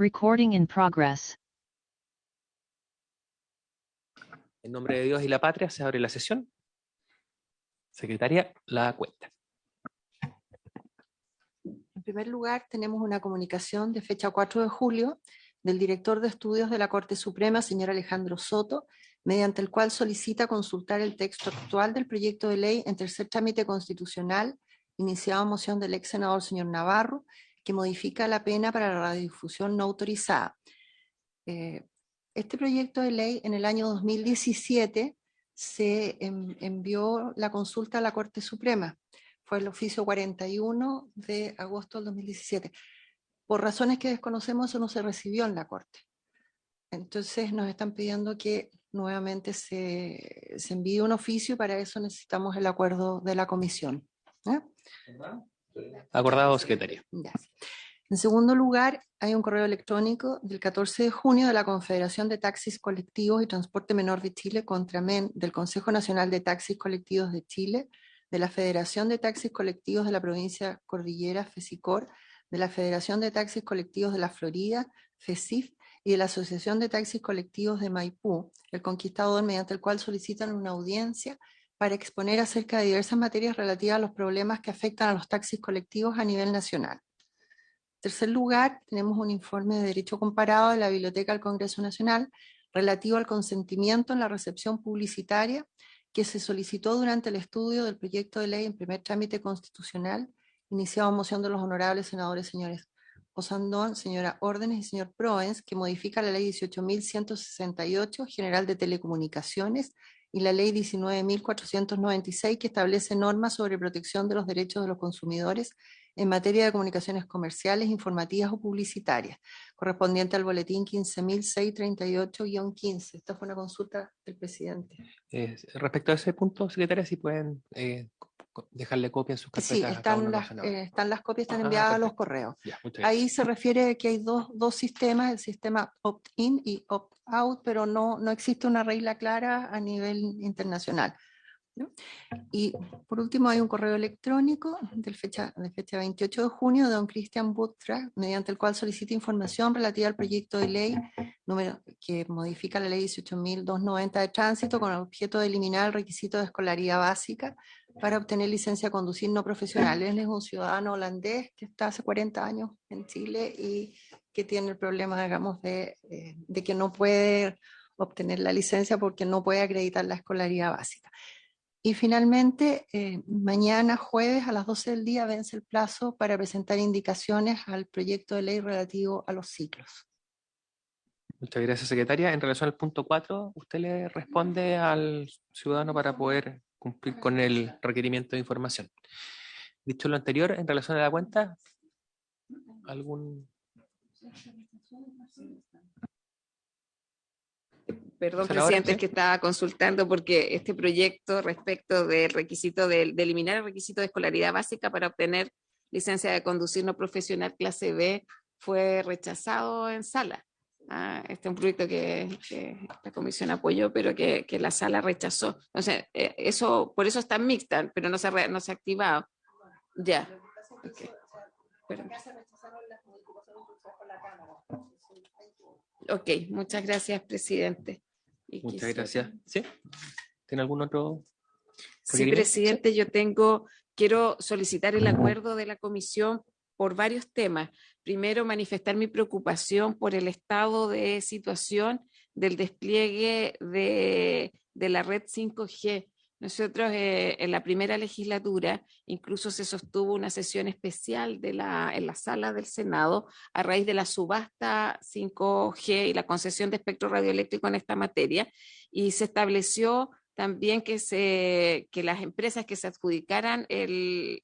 Recording in progress. En nombre de Dios y la patria se abre la sesión. Secretaria, la cuenta. En primer lugar, tenemos una comunicación de fecha 4 de julio del director de estudios de la Corte Suprema, señor Alejandro Soto, mediante el cual solicita consultar el texto actual del proyecto de ley en tercer trámite constitucional, iniciado a moción del ex senador señor Navarro, que modifica la pena para la radiodifusión no autorizada. Este proyecto de ley en el año 2017 se envió la consulta a la Corte Suprema. Fue el oficio 41 de agosto del 2017. Por razones que desconocemos, eso no se recibió en la Corte. Entonces nos están pidiendo que nuevamente se envíe un oficio y para eso necesitamos el acuerdo de la comisión. Acordado, secretaria. Gracias. En segundo lugar, hay un correo electrónico del 14 de junio de la Confederación de Taxis Colectivos y Transporte Menor de Chile contra MEN, del Consejo Nacional de Taxis Colectivos de Chile, de la Federación de Taxis Colectivos de la Provincia Cordillera, FESICOR, de la Federación de Taxis Colectivos de la Florida, FESIF, y de la Asociación de Taxis Colectivos de Maipú, El Conquistador, mediante el cual solicitan una audiencia para exponer acerca de diversas materias relativas a los problemas que afectan a los taxis colectivos a nivel nacional. En tercer lugar, tenemos un informe de Derecho Comparado de la Biblioteca del Congreso Nacional relativo al consentimiento en la recepción publicitaria que se solicitó durante el estudio del proyecto de ley en primer trámite constitucional, iniciado en moción de los honorables senadores señores Osandón, señora Órdenes y señor Proens, que modifica la ley 18.168, General de Telecomunicaciones, y la ley 19.496, que establece normas sobre protección de los derechos de los consumidores en materia de comunicaciones comerciales, informativas o publicitarias, correspondiente al boletín 15.638-15. Esta fue una consulta del presidente. Respecto a ese punto, secretaria, si pueden dejarle copia en sus carpetas. Sí, están las copias, están enviadas a los correos. Ya, ahí se refiere que hay dos sistemas, el sistema opt-in y opt-out, pero no existe una regla clara a nivel internacional, ¿no? Y por último hay un correo electrónico de fecha 28 de junio de don Cristian Butra, mediante el cual solicita información relativa al proyecto de ley que modifica la ley 18.290 de tránsito con el objeto de eliminar el requisito de escolaridad básica para obtener licencia a conducir no profesional. Él es un ciudadano holandés que está hace 40 años en Chile y que tiene el problema, digamos, de que no puede obtener la licencia porque no puede acreditar la escolaridad básica. Y finalmente, mañana jueves a las 12 del día vence el plazo para presentar indicaciones al proyecto de ley relativo a los ciclos. Muchas gracias, secretaria. En relación al punto 4, ¿usted le responde al ciudadano para poder cumplir con el requerimiento de información? Dicho lo anterior, en relación a la cuenta, ¿algún...? Perdón, Senadora, presidente, ¿sí? es que estaba consultando porque este proyecto respecto del requisito de eliminar el requisito de escolaridad básica para obtener licencia de conducir no profesional clase B fue rechazado en sala. Este es un proyecto que la comisión apoyó, pero que la sala rechazó. Entonces, por eso está mixta, pero no se ha activado. Ya. Okay. Ok, muchas gracias, presidente. Muchas gracias. ¿Sí? ¿Tiene algún otro? Sí, presidente, yo quiero solicitar el acuerdo de la comisión por varios temas. Primero, manifestar mi preocupación por el estado de situación del despliegue de la red 5G. Nosotros en la primera legislatura incluso se sostuvo una sesión especial en la sala del Senado a raíz de la subasta 5G y la concesión de espectro radioeléctrico en esta materia, y se estableció también que las empresas que se adjudicaran el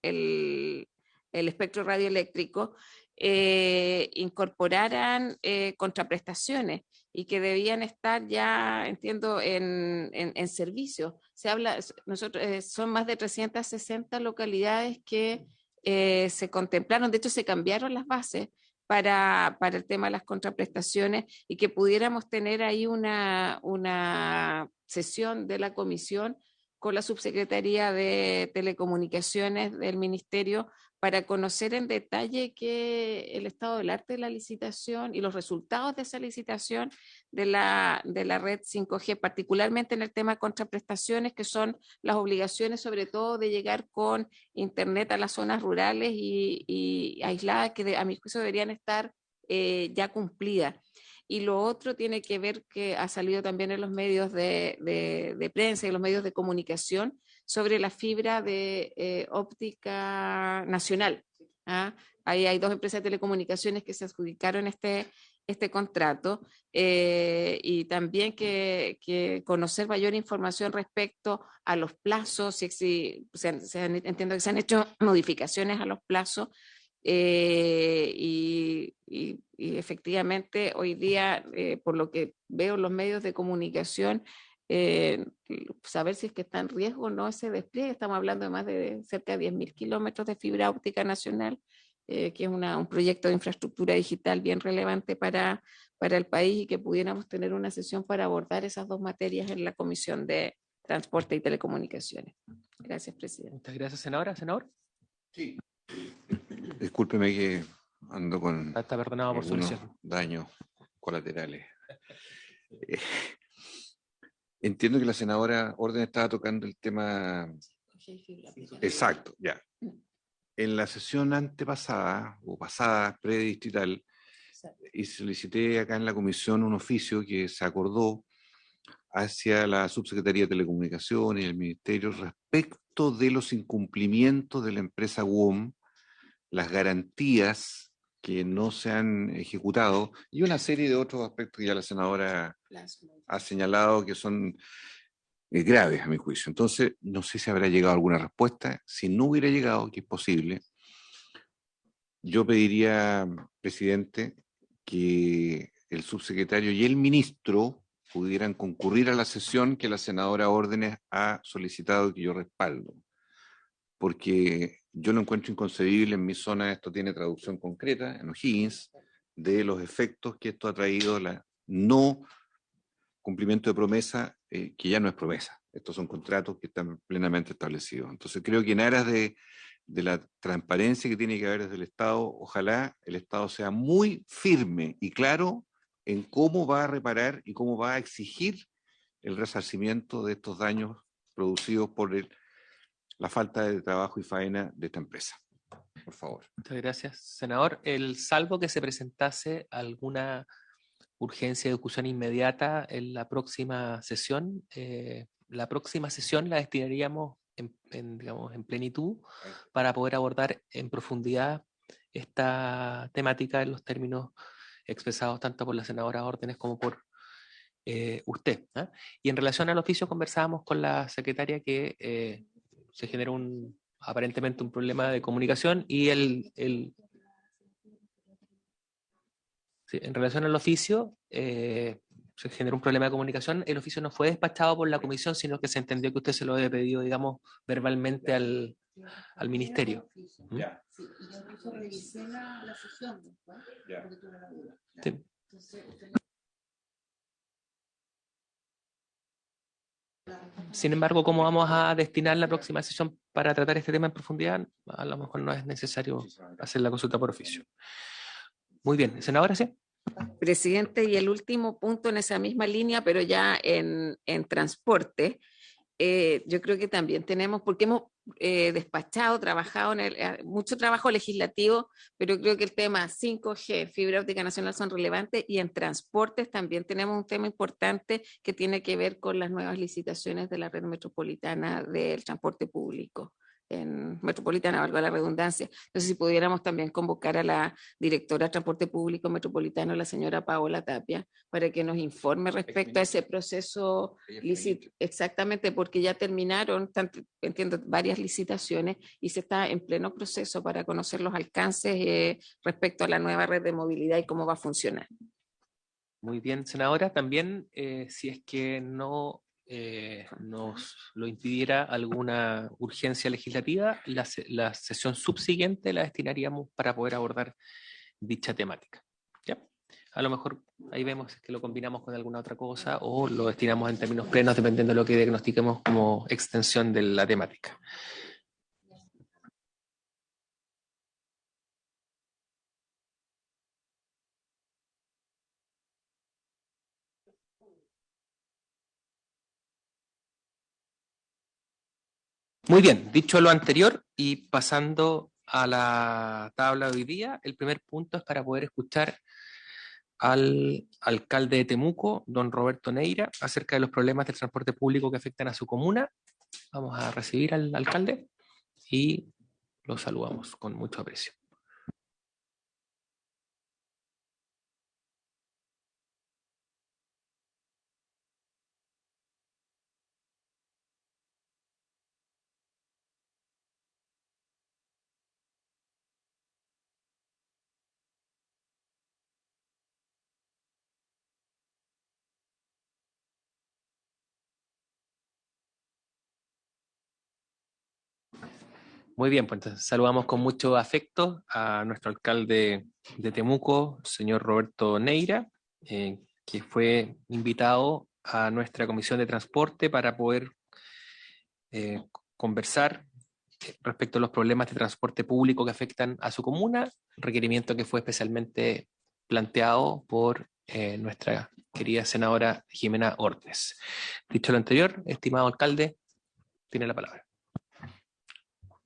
espectro radioeléctrico incorporaran contraprestaciones y que debían estar ya, entiendo, en servicio. Son más de 360 localidades que se contemplaron, de hecho se cambiaron las bases para el tema de las contraprestaciones, y que pudiéramos tener ahí una sesión de la comisión con la Subsecretaría de Telecomunicaciones del Ministerio para conocer en detalle el estado del arte de la licitación y los resultados de esa licitación de la red 5G, particularmente en el tema de contraprestaciones, que son las obligaciones sobre todo de llegar con internet a las zonas rurales y aisladas, que a mi juicio deberían estar ya cumplidas. Y lo otro tiene que ver, que ha salido también en los medios de prensa y los medios de comunicación, sobre la fibra de óptica nacional. ¿Ah? Ahí hay 2 empresas de telecomunicaciones que se adjudicaron este contrato, y también que conocer mayor información respecto a los plazos, entiendo que se han hecho modificaciones a los plazos, y efectivamente hoy día, por lo que veo en los medios de comunicación, saber si es que está en riesgo o no ese despliegue. Estamos hablando de más de cerca de 10.000 kilómetros de fibra óptica nacional, que es un proyecto de infraestructura digital bien relevante para el país, y que pudiéramos tener una sesión para abordar esas 2 materias en la Comisión de Transporte y Telecomunicaciones. Gracias, presidente. Muchas gracias, senadora. ¿Senador? Sí. Discúlpeme que ando con Está perdonado por su algunos lesión. daños colaterales. Entiendo que la senadora Orden estaba tocando el tema. Exacto, ya. En la sesión antepasada o pasada, predistrital, y solicité acá en la comisión un oficio que se acordó hacia la Subsecretaría de Telecomunicaciones y el Ministerio respecto de los incumplimientos de la empresa WOM, las garantías que no se han ejecutado y una serie de otros aspectos que ya la senadora ha señalado que son graves a mi juicio. Entonces, no sé si habrá llegado alguna respuesta. Si no hubiera llegado, que es posible, yo pediría, presidente, que el subsecretario y el ministro pudieran concurrir a la sesión que la senadora Órdenes ha solicitado y que yo respaldo. Porque yo lo encuentro inconcebible. En mi zona esto tiene traducción concreta, en O'Higgins, de los efectos que esto ha traído, la no cumplimiento de promesa, que ya no es promesa. Estos son contratos que están plenamente establecidos. Entonces creo que en aras de la transparencia que tiene que haber desde el Estado, ojalá el Estado sea muy firme y claro en cómo va a reparar y cómo va a exigir el resarcimiento de estos daños producidos por la falta de trabajo y faena de esta empresa. Por favor. Muchas gracias, senador. Salvo que se presentase alguna urgencia de discusión inmediata en la próxima sesión, la destinaríamos digamos, en plenitud para poder abordar en profundidad esta temática en los términos expresados tanto por la senadora Órdenes como por usted. Y en relación al oficio, conversábamos con la secretaria que se generó aparentemente un problema de comunicación y sí, en relación al oficio, se generó un problema de comunicación. El oficio no fue despachado por la comisión, sino que se entendió que usted se lo había pedido, digamos, verbalmente al ministerio. ¿Mm? Sí, y yo incluso revisé la sesión después, porque tuve la duda. Sí. Sin embargo, ¿cómo vamos a destinar la próxima sesión para tratar este tema en profundidad? A lo mejor no es necesario hacer la consulta por oficio. Muy bien, senadora, ¿sí? Presidente, y el último punto en esa misma línea, pero ya en transporte, yo creo que también tenemos, porque hemos despachado, trabajado mucho trabajo legislativo, pero creo que el tema 5G, fibra óptica nacional, son relevantes, y en transportes también tenemos un tema importante que tiene que ver con las nuevas licitaciones de la red metropolitana del transporte público. Metropolitana, valga la redundancia. Entonces, si pudiéramos también convocar a la directora de Transporte Público Metropolitano, la señora Paola Tapia, para que nos informe respecto a ese proceso exactamente, porque ya terminaron, entiendo, varias licitaciones y se está en pleno proceso para conocer los alcances respecto a la nueva red de movilidad y cómo va a funcionar. Muy bien, senadora. También, si es que no nos lo impidiera alguna urgencia legislativa, la sesión subsiguiente la destinaríamos para poder abordar dicha temática. ¿Ya? A lo mejor ahí vemos que lo combinamos con alguna otra cosa o lo destinamos en términos plenos, dependiendo de lo que diagnostiquemos como extensión de la temática. Muy bien, dicho lo anterior y pasando a la tabla de hoy día, el primer punto es para poder escuchar al alcalde de Temuco, don Roberto Neira, acerca de los problemas del transporte público que afectan a su comuna. Vamos a recibir al alcalde y lo saludamos con mucho aprecio. Muy bien, pues entonces saludamos con mucho afecto a nuestro alcalde de Temuco, señor Roberto Neira, que fue invitado a nuestra comisión de transporte para poder conversar respecto a los problemas de transporte público que afectan a su comuna, requerimiento que fue especialmente planteado por nuestra querida senadora Jimena Ordes. Dicho lo anterior, estimado alcalde, tiene la palabra.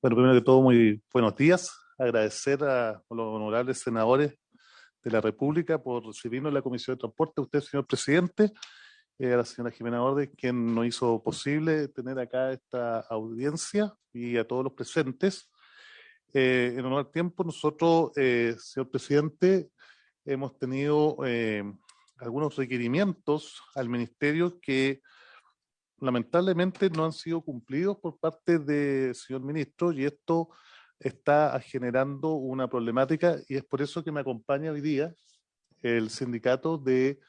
Bueno, primero que todo, muy buenos días. Agradecer a los honorables senadores de la República por recibirnos en la Comisión de Transporte, a usted, señor presidente, a la señora Jimena Ordes, quien nos hizo posible tener acá esta audiencia, y a todos los presentes. En honor al tiempo, nosotros, señor presidente, hemos tenido algunos requerimientos al ministerio que lamentablemente no han sido cumplidos por parte del señor ministro, y esto está generando una problemática, y es por eso que me acompaña hoy día el sindicato de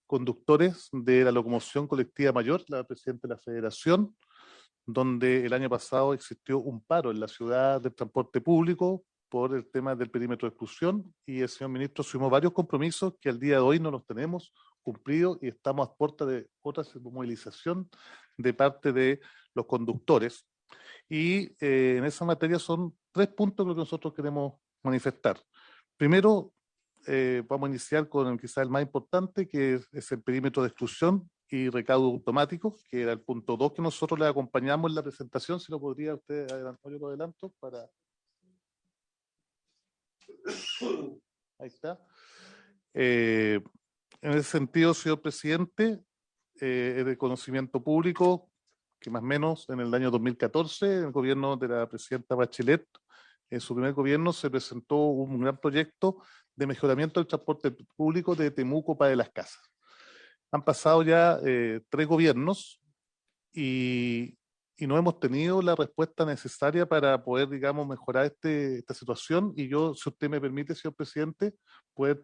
conductores de la locomoción colectiva mayor, la presidenta de la federación, donde el año pasado existió un paro en la ciudad del transporte público por el tema del perímetro de exclusión, y el señor ministro asumimos varios compromisos que al día de hoy no los tenemos cumplidos, y estamos a puerta de otra movilización de parte de los conductores. Y en esa materia son 3 puntos que nosotros queremos manifestar. Primero, vamos a iniciar con quizá el más importante, que es el perímetro de exclusión y recaudo automático, que era el punto 2 que nosotros le acompañamos en la presentación. Si lo podría usted adelantar, yo lo adelanto para... Ahí está. En ese sentido, señor presidente, es de conocimiento público que más o menos en el año 2014, en el gobierno de la presidenta Bachelet, en su primer gobierno se presentó un gran proyecto de mejoramiento del transporte público de Temuco para las Casas. Han pasado ya 3 gobiernos y no hemos tenido la respuesta necesaria para poder, digamos, mejorar esta situación. Y yo, si usted me permite, señor presidente, poder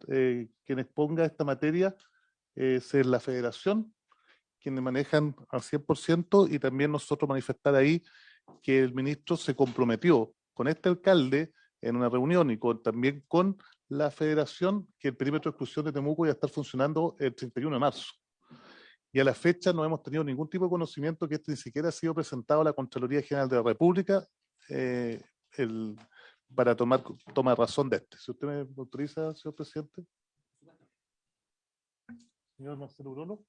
quien exponga esta materia es la federación, quienes manejan al 100%, y también nosotros manifestar ahí que el ministro se comprometió con este alcalde en una reunión y también con la federación, que el perímetro de exclusión de Temuco iba a estar funcionando el 31 de marzo. Y a la fecha no hemos tenido ningún tipo de conocimiento que esto ni siquiera ha sido presentado a la Contraloría General de la República para toma razón de este. Si usted me autoriza, señor presidente. Señor Marcelo Bruno.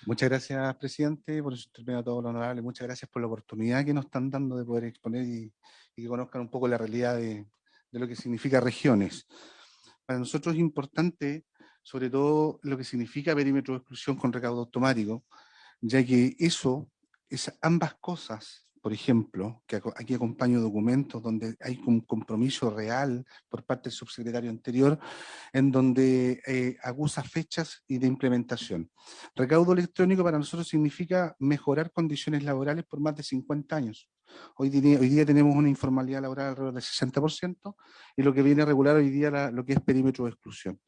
Muchas gracias, presidente, por su intervención a todos los honorables. Muchas gracias por la oportunidad que nos están dando de poder exponer y que conozcan un poco la realidad de lo que significa regiones. Para nosotros es importante, sobre todo, lo que significa perímetro de exclusión con recaudo automático, ya que eso es ambas cosas. Por ejemplo, que aquí acompaño documentos donde hay un compromiso real por parte del subsecretario anterior, en donde acusa fechas y de implementación. Recaudo electrónico para nosotros significa mejorar condiciones laborales por más de 50 años. Hoy día tenemos una informalidad laboral alrededor del 60%, y lo que viene a regular hoy día lo que es perímetro de exclusión.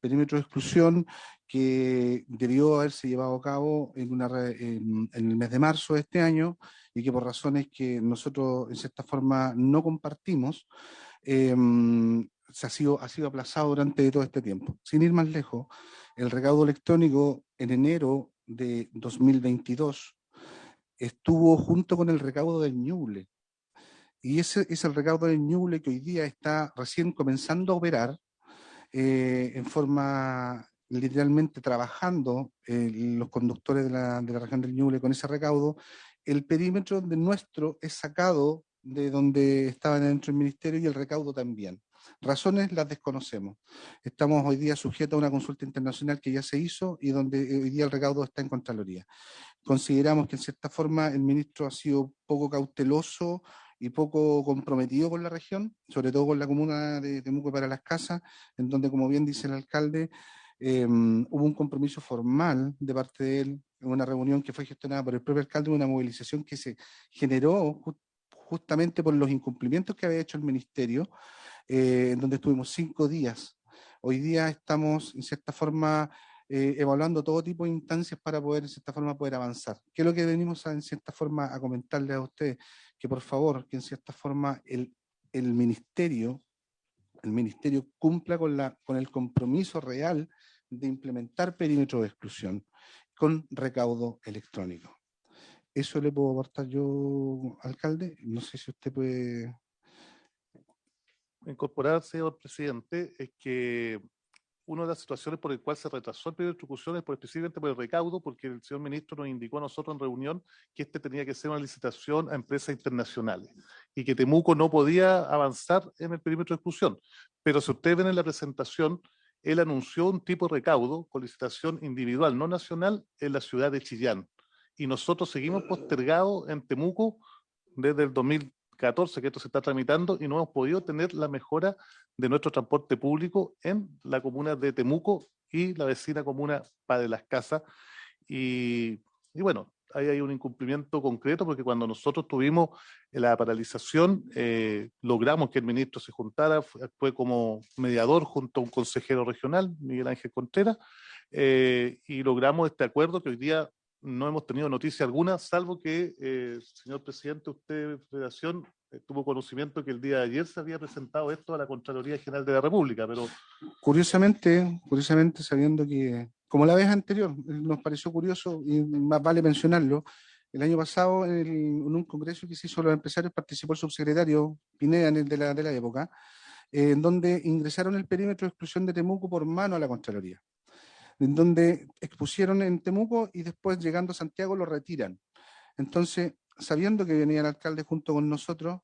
Perímetro de exclusión que debió haberse llevado a cabo en el mes de marzo de este año, y que por razones que nosotros en cierta forma no compartimos, ha sido aplazado durante todo este tiempo. Sin ir más lejos, el recaudo electrónico en enero de 2022 estuvo junto con el recaudo del Ñuble. Y ese es el recaudo del Ñuble que hoy día está recién comenzando a operar en forma literalmente trabajando los conductores de la región del Ñuble con ese recaudo. El perímetro de nuestro es sacado de donde estaba dentro del ministerio y el recaudo también. Razones las desconocemos. Estamos hoy día sujetos a una consulta internacional que ya se hizo y donde hoy día el recaudo está en Contraloría. Consideramos que en cierta forma el ministro ha sido poco cauteloso y poco comprometido con la región, sobre todo con la comuna de Temuco para las Casas, en donde, como bien dice el alcalde, hubo un compromiso formal de parte de él en una reunión que fue gestionada por el propio alcalde, una movilización que se generó justamente por los incumplimientos que había hecho el ministerio, en donde estuvimos 5 días. Hoy día estamos, en cierta forma, evaluando todo tipo de instancias para poder, en cierta forma, poder avanzar. ¿Qué es lo que venimos, en cierta forma, a comentarles a ustedes? Que por favor, que en cierta forma el ministerio cumpla con el compromiso real de implementar perímetros de exclusión con recaudo electrónico. Eso le puedo aportar yo, alcalde. No sé si usted puede incorporar, señor presidente, es que una de las situaciones por las cuales se retrasó el periodo de ejecución es específicamente por el recaudo, porque el señor ministro nos indicó a nosotros en reunión que este tenía que ser una licitación a empresas internacionales y que Temuco no podía avanzar en el perímetro de exclusión. Pero si ustedes ven en la presentación, él anunció un tipo de recaudo con licitación individual, no nacional, en la ciudad de Chillán. Y nosotros seguimos postergados en Temuco desde el 2014 que esto se está tramitando y no hemos podido tener la mejora de nuestro transporte público en la comuna de Temuco y la vecina comuna Padre de las Casas. Y bueno, ahí hay un incumplimiento concreto porque cuando nosotros tuvimos la paralización, logramos que el ministro se juntara, fue como mediador junto a un consejero regional, Miguel Ángel Contreras, y logramos este acuerdo que hoy día no hemos tenido noticia alguna, salvo que, señor presidente, usted, Federación, tuvo conocimiento que el día de ayer se había presentado esto a la Contraloría General de la República, pero... Curiosamente, sabiendo que, como la vez anterior, nos pareció curioso, y más vale mencionarlo, el año pasado, en un congreso que se hizo a los empresarios, participó el subsecretario Pineda, de la época, en donde ingresaron el perímetro de exclusión de Temuco por mano a la Contraloría, en donde expusieron en Temuco y después, llegando a Santiago, lo retiran. Entonces, sabiendo que venía el alcalde junto con nosotros,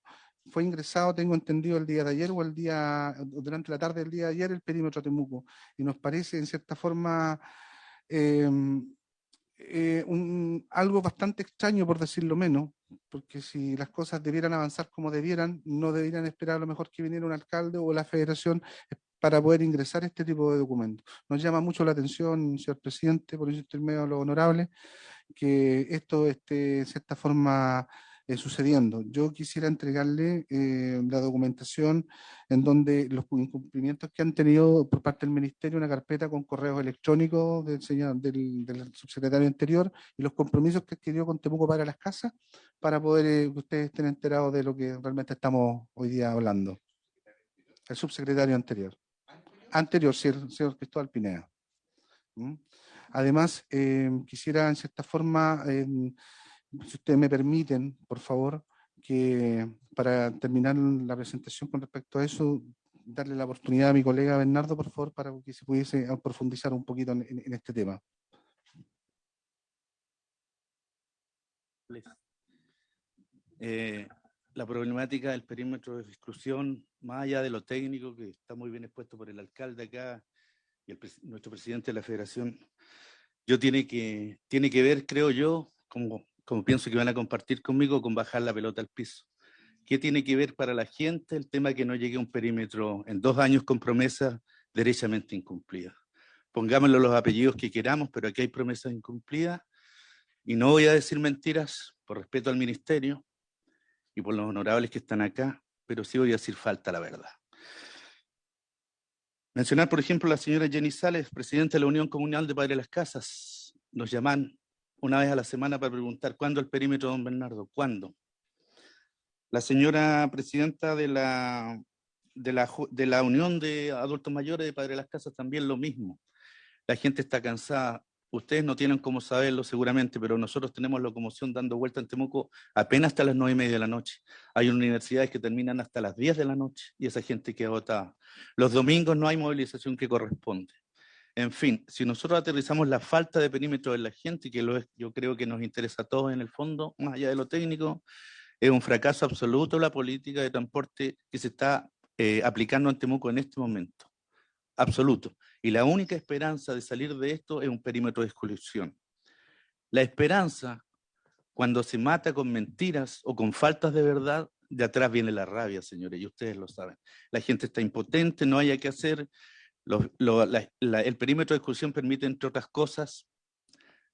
fue ingresado, tengo entendido, el día de ayer o durante la tarde del día de ayer, el perímetro Temuco. Y nos parece, en cierta forma, algo bastante extraño, por decirlo menos, porque si las cosas debieran avanzar como debieran, no deberían esperar a lo mejor que viniera un alcalde o la federación para poder ingresar este tipo de documentos. Nos llama mucho la atención, señor presidente, por eso intermedio a los honorables, que esto esté en cierta forma sucediendo. Yo quisiera entregarle la documentación en donde los incumplimientos que han tenido por parte del Ministerio, una carpeta con correos electrónicos del subsecretario anterior y los compromisos que adquirió con Temuco para las Casas, para poder que ustedes estén enterados de lo que realmente estamos hoy día hablando. El subsecretario anterior, sí, el señor Cristóbal Pineda. Además, quisiera, en cierta forma, si ustedes me permiten, por favor, que para terminar la presentación con respecto a eso, darle la oportunidad a mi colega Bernardo, por favor, para que se pudiese profundizar un poquito en este tema. La problemática del perímetro de exclusión, más allá de lo técnico, que está muy bien expuesto por el alcalde acá y nuestro presidente de la federación, tiene que ver, creo yo, como pienso que van a compartir conmigo, con bajar la pelota al piso. ¿Qué tiene que ver para la gente el tema que no llegue a un perímetro en 2 años con promesas derechamente incumplidas? Pongámoslo los apellidos que queramos, pero aquí hay promesas incumplidas y no voy a decir mentiras por respeto al ministerio y por los honorables que están acá, pero sí voy a decir falta la verdad. Mencionar, por ejemplo, a la señora Jenny Sales, presidenta de la Unión Comunal de Padres de las Casas. Nos llaman una vez a la semana para preguntar ¿cuándo el perímetro, don Bernardo? ¿Cuándo? La señora presidenta de la de la Unión de Adultos Mayores de Padres de las Casas también lo mismo. La gente está cansada. Ustedes no tienen cómo saberlo seguramente, pero nosotros tenemos locomoción dando vuelta en Temuco apenas hasta las 9:30 de la noche. Hay universidades que terminan hasta las 10 de la noche y esa gente queda agotada. Los domingos no hay movilización que corresponde. En fin, si nosotros aterrizamos la falta de perímetro de la gente, que yo creo que nos interesa a todos en el fondo, más allá de lo técnico, es un fracaso absoluto la política de transporte que se está aplicando en Temuco en este momento. Absoluto. Y la única esperanza de salir de esto es un perímetro de exclusión. La esperanza, cuando se mata con mentiras o con faltas de verdad, de atrás viene la rabia, señores, y ustedes lo saben. La gente está impotente, no hay que hacer. El perímetro de exclusión permite, entre otras cosas,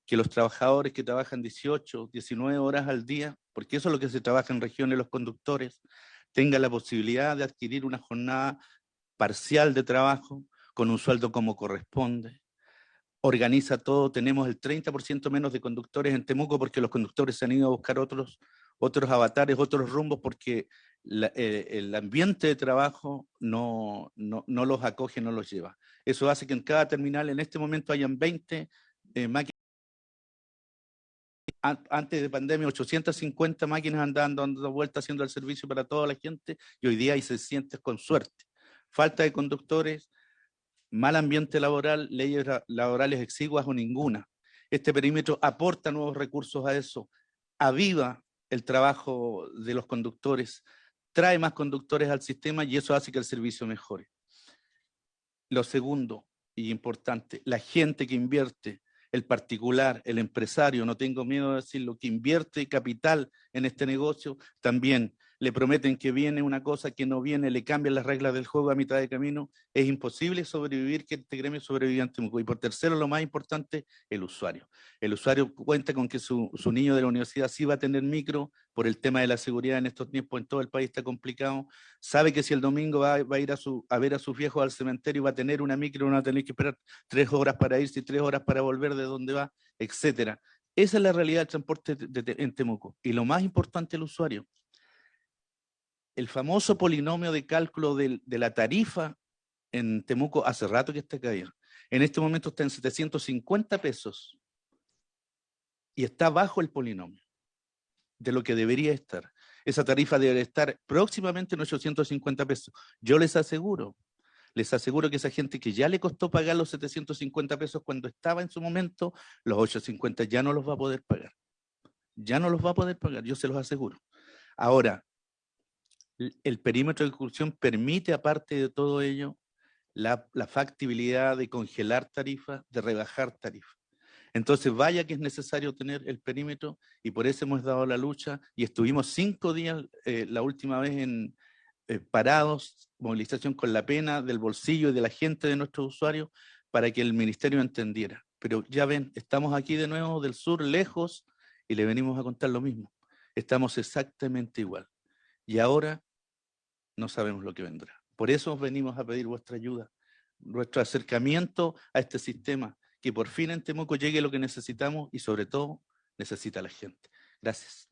que los trabajadores que trabajan 18, 19 horas al día, porque eso es lo que se trabaja en regiones, los conductores, tengan la posibilidad de adquirir una jornada parcial de trabajo, con un sueldo como corresponde, organiza todo, tenemos el 30% menos de conductores en Temuco porque los conductores se han ido a buscar otros avatares, otros rumbos, porque el ambiente de trabajo no los acoge, no los lleva. Eso hace que en cada terminal en este momento hayan 20 máquinas. Antes de pandemia, 850 máquinas andaban dando vueltas haciendo el servicio para toda la gente y hoy día hay 600 con suerte. Falta de conductores, mal ambiente laboral, leyes laborales exiguas o ninguna. Este perímetro aporta nuevos recursos a eso, aviva el trabajo de los conductores, trae más conductores al sistema y eso hace que el servicio mejore. Lo segundo y importante, la gente que invierte, el particular, el empresario, no tengo miedo de decirlo, que invierte capital en este negocio, también le prometen que viene una cosa que no viene, le cambian las reglas del juego a mitad de camino, es imposible sobrevivir, que este gremio sobreviva en Temuco. Y por tercero, lo más importante, el usuario. El usuario cuenta con que su niño de la universidad sí va a tener micro, por el tema de la seguridad en estos tiempos en todo el país está complicado, sabe que si el domingo va a ir a ver a sus viejos al cementerio, va a tener una micro, no va a tener que esperar 3 horas para irse y 3 horas para volver de donde va, etcétera. Esa es la realidad del transporte en Temuco. Y lo más importante, el usuario. El famoso polinomio de cálculo de la tarifa en Temuco hace rato que está caído. En este momento está en 750 pesos y está bajo el polinomio de lo que debería estar. Esa tarifa debe estar próximamente en 850 pesos. Yo les aseguro que esa gente que ya le costó pagar los 750 pesos cuando estaba en su momento, los 850 ya no los va a poder pagar. Ya no los va a poder pagar, yo se los aseguro. Ahora, el perímetro de exclusión permite, aparte de todo ello, la factibilidad de congelar tarifas, de rebajar tarifas. Entonces, vaya que es necesario tener el perímetro y por eso hemos dado la lucha y estuvimos 5 días la última vez parados, movilización con la pena del bolsillo y de la gente de nuestros usuarios para que el ministerio entendiera. Pero ya ven, estamos aquí de nuevo del sur, lejos, y le venimos a contar lo mismo. Estamos exactamente igual. Y ahora no sabemos lo que vendrá. Por eso venimos a pedir vuestra ayuda, nuestro acercamiento a este sistema, que por fin en Temuco llegue lo que necesitamos y sobre todo necesita la gente. Gracias.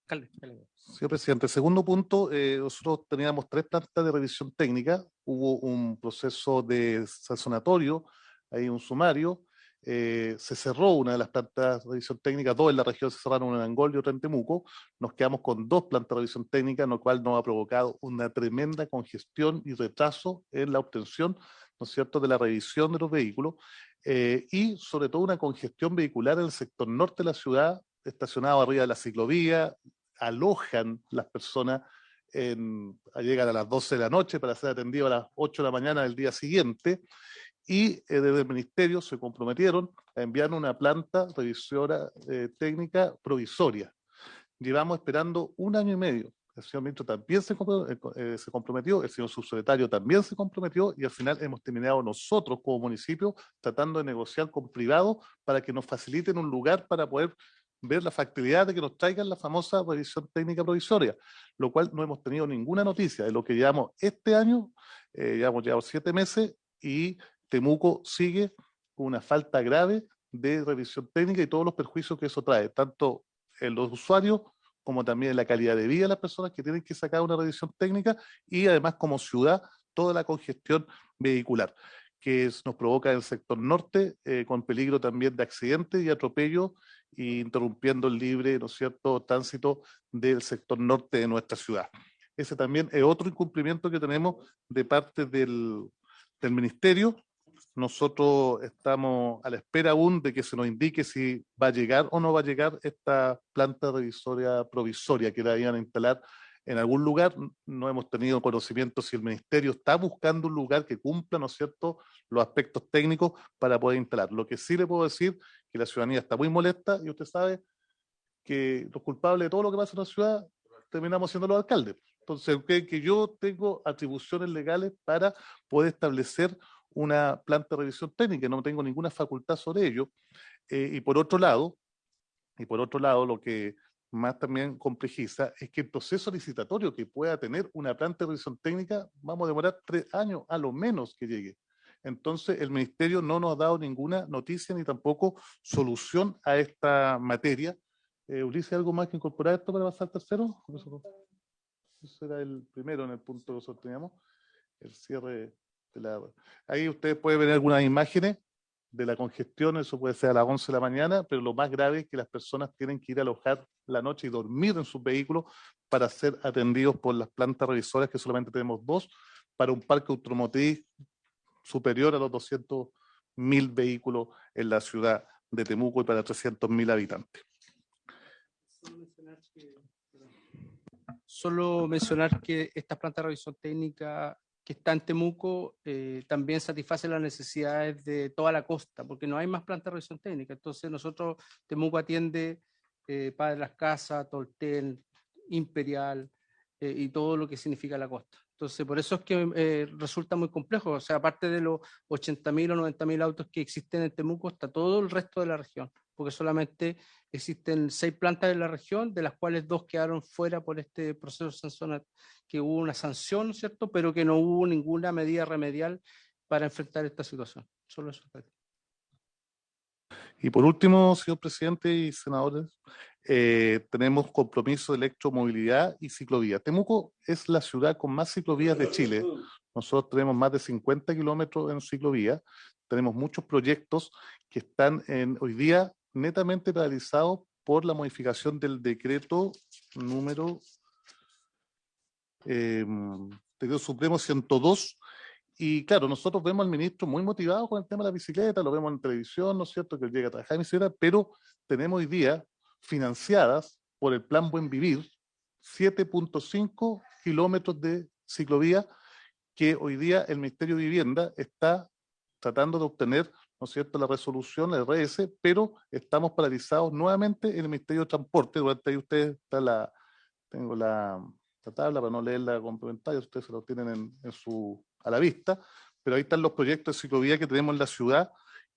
Señor presidente, segundo punto, nosotros teníamos 3 plantas de revisión técnica, hubo un proceso de sancionatorio, hay un sumario, se cerró una de las plantas de revisión técnica, 2 en la región se cerraron, una en Angol y otra en Temuco, nos quedamos con 2 plantas de revisión técnica, lo cual nos ha provocado una tremenda congestión y retraso en la obtención, ¿no es cierto?, de la revisión de los vehículos, y sobre todo una congestión vehicular en el sector norte de la ciudad, estacionado arriba de la ciclovía, alojan las personas, llegan a las 12 de la noche para ser atendidos a las 8 de la mañana del día siguiente, y desde el ministerio se comprometieron a enviar una planta revisora técnica provisoria. Llevamos esperando 1 año y medio. El señor ministro también se comprometió, el señor subsecretario también se comprometió y al final hemos terminado nosotros como municipio tratando de negociar con privados para que nos faciliten un lugar para poder ver la factibilidad de que nos traigan la famosa revisión técnica provisoria, lo cual no hemos tenido ninguna noticia de lo que llevamos este año, llevamos 7 meses y Temuco sigue con una falta grave de revisión técnica y todos los perjuicios que eso trae, tanto en los usuarios como también la calidad de vida de las personas que tienen que sacar una revisión técnica y además como ciudad toda la congestión vehicular que nos provoca en el sector norte, con peligro también de accidentes y atropellos, e interrumpiendo el libre, ¿no es cierto?, tránsito del sector norte de nuestra ciudad. Ese también es otro incumplimiento que tenemos de parte del Ministerio. Nosotros estamos a la espera aún de que se nos indique si va a llegar o no va a llegar esta planta revisoria provisoria que la iban a instalar en algún lugar. No hemos tenido conocimiento si el Ministerio está buscando un lugar que cumpla, ¿no es cierto?, los aspectos técnicos para poder instalar. Lo que sí le puedo decir que la ciudadanía está muy molesta y usted sabe que los culpables de todo lo que pasa en la ciudad terminamos siendo los alcaldes. Entonces, que yo tengo atribuciones legales para poder establecer una planta de revisión técnica, no tengo ninguna facultad sobre ello. Y por otro lado, lo que más también complejiza es que el proceso licitatorio que pueda tener una planta de revisión técnica, vamos a demorar 3 años a lo menos que llegue. Entonces, el Ministerio no nos ha dado ninguna noticia ni tampoco solución a esta materia. Ulises, ¿algo más que incorporar esto para pasar al tercero? Ese era el primero en el punto que nosotros teníamos, el cierre de la... Ahí ustedes pueden ver algunas imágenes de la congestión, eso puede ser a las 11 de la mañana, pero lo más grave es que las personas tienen que ir a alojar la noche y dormir en sus vehículos para ser atendidos por las plantas revisoras, que solamente tenemos 2, para un parque automotriz superior a los 200.000 vehículos en la ciudad de Temuco y para 300.000 habitantes. Solo mencionar que esta planta de revisión técnica que está en Temuco también satisface las necesidades de toda la costa, porque no hay más planta de revisión técnica. Entonces nosotros, Temuco atiende Padre Las Casas, Tolten, Imperial y todo lo que significa la costa. Entonces por eso es que resulta muy complejo. O sea, aparte de los 80.000 o 90.000 autos que existen en Temuco, está todo el resto de la región, porque solamente existen 6 plantas en la región, de las cuales 2 quedaron fuera por este proceso sancional, que hubo una sanción, ¿cierto?, pero que no hubo ninguna medida remedial para enfrentar esta situación. Solo eso. Y por último, señor presidente y senadores, tenemos compromiso de electromovilidad y ciclovía. Temuco es la ciudad con más ciclovías de Chile. Nosotros tenemos más de 50 kilómetros en ciclovía. Tenemos muchos proyectos que están hoy día netamente paralizados por la modificación del decreto número decreto Supremo 102. Y claro, nosotros vemos al ministro muy motivado con el tema de la bicicleta, lo vemos en televisión, ¿no es cierto?, que él llega a trabajar en bicicleta, pero tenemos hoy día financiadas por el Plan Buen Vivir 7.5 kilómetros de ciclovía que hoy día el Ministerio de Vivienda está tratando de obtener, ¿no es cierto?, la resolución, la RS, pero estamos paralizados nuevamente en el Ministerio de Transporte. Durante ahí ustedes tengo la tabla para no leerla complementaria, ustedes se lo tienen a la vista, pero ahí están los proyectos de ciclovía que tenemos en la ciudad,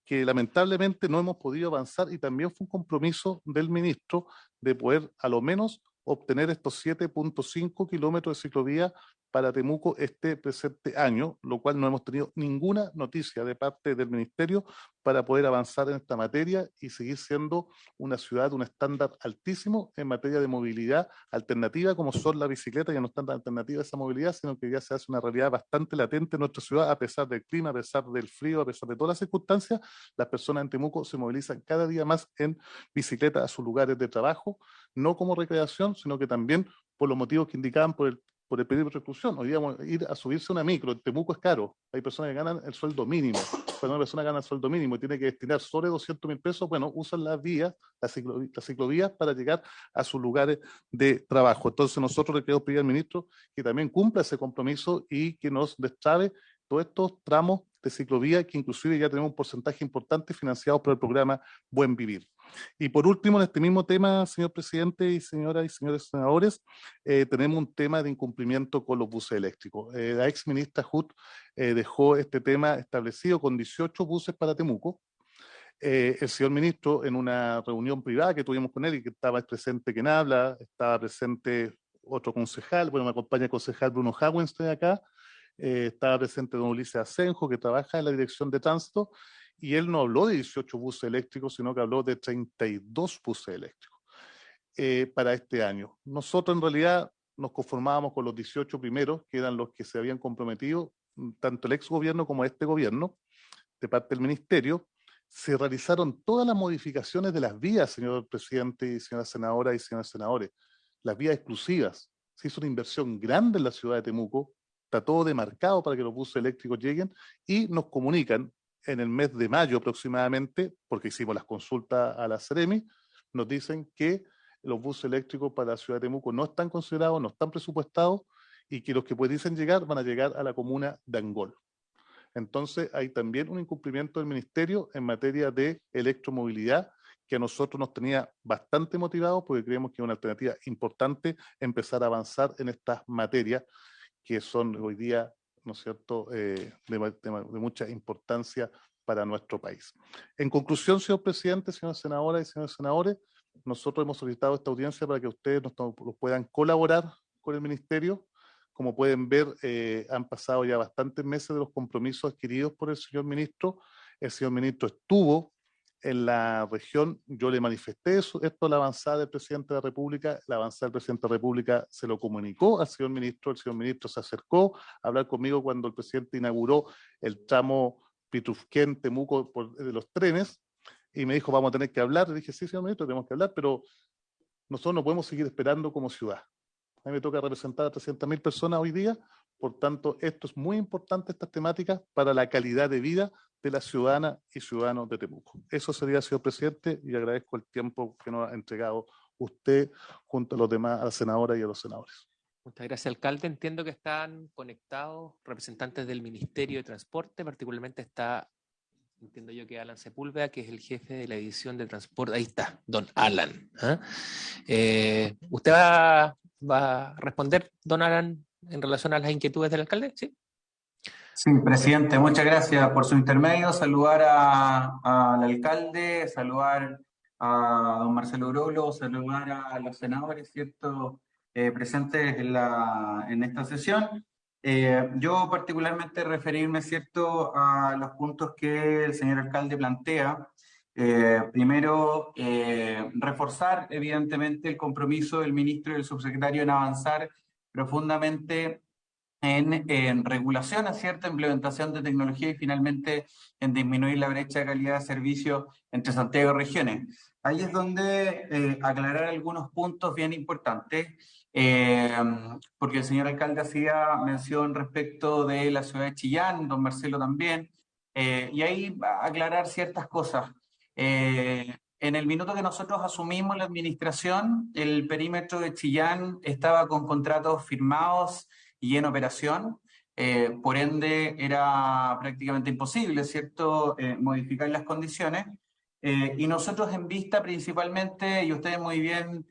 que lamentablemente no hemos podido avanzar, y también fue un compromiso del ministro de poder a lo menos obtener estos 7.5 kilómetros de ciclovía para Temuco este presente año, lo cual no hemos tenido ninguna noticia de parte del Ministerio para poder avanzar en esta materia y seguir siendo una ciudad de un estándar altísimo en materia de movilidad alternativa, como son la bicicleta. Ya no es tan alternativa esa movilidad, sino que ya se hace una realidad bastante latente en nuestra ciudad, a pesar del clima, a pesar del frío, a pesar de todas las circunstancias. Las personas en Temuco se movilizan cada día más en bicicleta a sus lugares de trabajo, no como recreación, sino que también por los motivos que indicaban por el período de reclusión. Hoy día ir a subirse a una micro en Temuco es caro. Hay personas que ganan el sueldo mínimo. Cuando una persona gana el sueldo mínimo y tiene que destinar sobre 200.000 pesos, bueno, usan las vías, las ciclovías para llegar a sus lugares de trabajo. Entonces nosotros le queremos pedir al ministro que también cumpla ese compromiso y que nos destrabe todos estos tramos de ciclovía, que inclusive ya tenemos un porcentaje importante financiado por el programa Buen Vivir. Y por último, en este mismo tema, señor presidente y señoras y señores senadores, tenemos un tema de incumplimiento con los buses eléctricos. La ex ministra Hut dejó este tema establecido con 18 buses para Temuco. El señor ministro, en una reunión privada que tuvimos con él, y que estaba presente quien habla, estaba presente otro concejal, bueno, me acompaña el concejal Bruno Hauenstein acá, estaba presente don Ulises Asenjo, que trabaja en la Dirección de Tránsito, y él no habló de 18 buses eléctricos, sino que habló de 32 buses eléctricos. para este año. Nosotros en realidad nos conformábamos con los 18 primeros, que eran los que se habían comprometido, tanto el ex gobierno como este gobierno, de parte del ministerio. Se realizaron todas las modificaciones de las vías, señor presidente y señora senadora y señores senadores, las vías exclusivas. Se hizo una inversión grande en la ciudad de Temuco, está todo demarcado para que los buses eléctricos lleguen, y nos comunican en el mes de mayo aproximadamente, porque hicimos las consultas a la Seremi, nos dicen que los buses eléctricos para la ciudad de Temuco no están considerados, no están presupuestados, y que los que pudiesen llegar van a llegar a la comuna de Angol. Entonces hay también un incumplimiento del ministerio en materia de electromovilidad, que a nosotros nos tenía bastante motivados, porque creemos que es una alternativa importante empezar a avanzar en estas materias que son hoy día, ¿no es cierto?, de mucha importancia para nuestro país. En conclusión, señor presidente, señoras senadoras y señores senadores, nosotros hemos solicitado esta audiencia para que ustedes nos puedan colaborar con el ministerio. Como pueden ver, han pasado ya bastantes meses de los compromisos adquiridos por el señor ministro. El señor ministro estuvo en la región, yo le manifesté esto, la avanzada del presidente de la República, la avanzada del presidente de la República se lo comunicó al señor ministro, el señor ministro se acercó a hablar conmigo cuando el presidente inauguró el tramo Pitufquén-Temuco de los trenes, y me dijo, vamos a tener que hablar. Le dije, sí, señor ministro, tenemos que hablar, pero nosotros no podemos seguir esperando como ciudad. A mí me toca representar a 300.000 personas hoy día, por tanto, esto es muy importante, estas temáticas, para la calidad de vida de las ciudadanas y ciudadanos de Temuco. Eso sería, señor presidente, y agradezco el tiempo que nos ha entregado usted junto a los demás, a la senadora y a los senadores. Muchas gracias, alcalde. Entiendo que están conectados representantes del Ministerio de Transporte, particularmente está, entiendo yo, que Alan Sepúlveda, que es el jefe de la división de transporte. Ahí está, don Alan. ¿Usted va a responder, don Alan, en relación a las inquietudes del alcalde? Sí. Sí, presidente, muchas gracias por su intermedio. Saludar al alcalde, saludar a don Marcelo Grolo, saludar a los senadores, ¿cierto?, presentes en esta sesión. Yo particularmente referirme, ¿cierto?, a los puntos que el señor alcalde plantea. Primero, reforzar evidentemente el compromiso del ministro y del subsecretario en avanzar profundamente en regulación, ¿cierto?, implementación de tecnología y finalmente en disminuir la brecha de calidad de servicio entre Santiago y regiones. Ahí es donde aclarar algunos puntos bien importantes, porque el señor alcalde hacía mención respecto de la ciudad de Chillán, don Marcelo también, y ahí aclarar ciertas cosas. En el minuto que nosotros asumimos la administración, el perímetro de Chillán estaba con contratos firmados y en operación, por ende era prácticamente imposible, ¿cierto?, modificar las condiciones, y nosotros en vista principalmente, y ustedes muy bien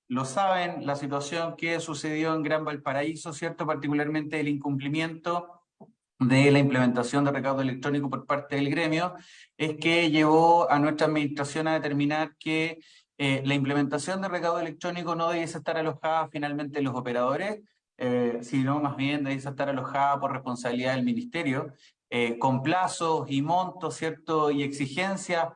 lo saben, la situación que sucedió en Gran Valparaíso, ¿cierto?, particularmente el incumplimiento de la implementación de recaudo electrónico por parte del gremio, es que llevó a nuestra administración a determinar que la implementación de recaudo electrónico no debiese estar alojada finalmente en los operadores, sino más bien debiese estar alojada por responsabilidad del ministerio, con plazos y montos, ¿cierto?, y exigencias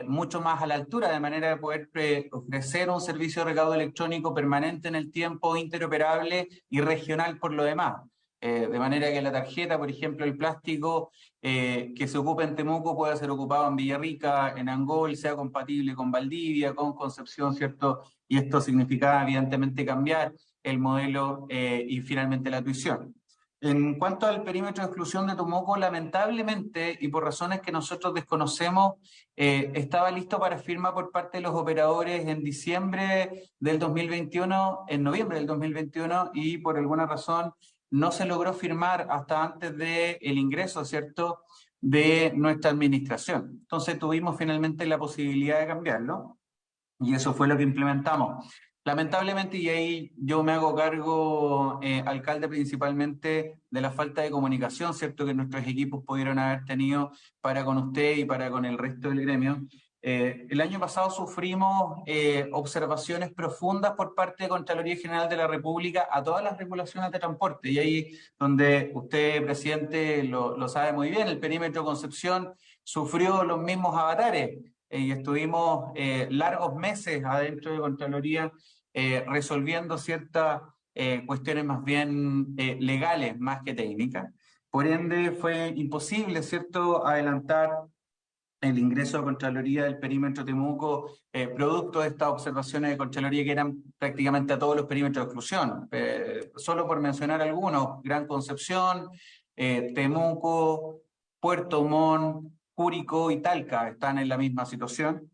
mucho más a la altura, de manera de poder ofrecer un servicio de recaudo electrónico permanente en el tiempo, interoperable y regional por lo demás. De manera que la tarjeta, por ejemplo, el plástico que se ocupa en Temuco pueda ser ocupado en Villarrica, en Angol, sea compatible con Valdivia, con Concepción, ¿cierto? Y esto significa evidentemente cambiar el modelo y finalmente la tuición. En cuanto al perímetro de exclusión de Temuco, lamentablemente, y por razones que nosotros desconocemos, estaba listo para firma por parte de los operadores en diciembre del 2021, en noviembre del 2021, y por alguna razón no se logró firmar hasta antes del ingreso, ¿cierto?, de nuestra administración. Entonces tuvimos finalmente la posibilidad de cambiarlo y eso fue lo que implementamos. Lamentablemente, y ahí yo me hago cargo, alcalde, principalmente de la falta de comunicación, ¿cierto?, que nuestros equipos pudieron haber tenido para con usted y para con el resto del gremio. El año pasado sufrimos observaciones profundas por parte de Contraloría General de la República a todas las regulaciones de transporte, y ahí donde usted, presidente, lo sabe muy bien, el perímetro Concepción sufrió los mismos avatares. y estuvimos largos meses adentro de Contraloría resolviendo ciertas cuestiones más bien legales más que técnicas. Por ende, fue imposible, ¿cierto?, adelantar el ingreso a Contraloría del perímetro Temuco, producto de estas observaciones de Contraloría que eran prácticamente a todos los perímetros de exclusión. Solo por mencionar algunos, Gran Concepción, Temuco, Puerto Montt, Curicó y Talca están en la misma situación.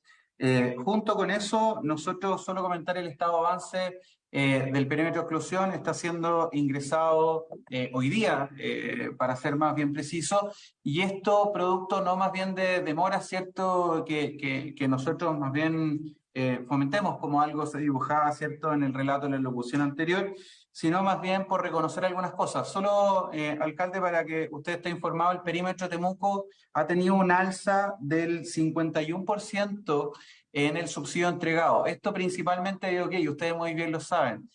Junto con eso, nosotros solo comentar el estado de avance del perímetro de exclusión está siendo ingresado hoy día, para ser más bien preciso, y esto producto no más bien de demora, ¿cierto?, que nosotros más bien fomentemos como algo se dibujaba, ¿cierto?, en el relato de la locución anterior, sino más bien por reconocer algunas cosas. Solo, alcalde, para que usted esté informado, el perímetro Temuco ha tenido un alza del 51% en el subsidio entregado. Esto principalmente, ok, ustedes muy bien lo saben.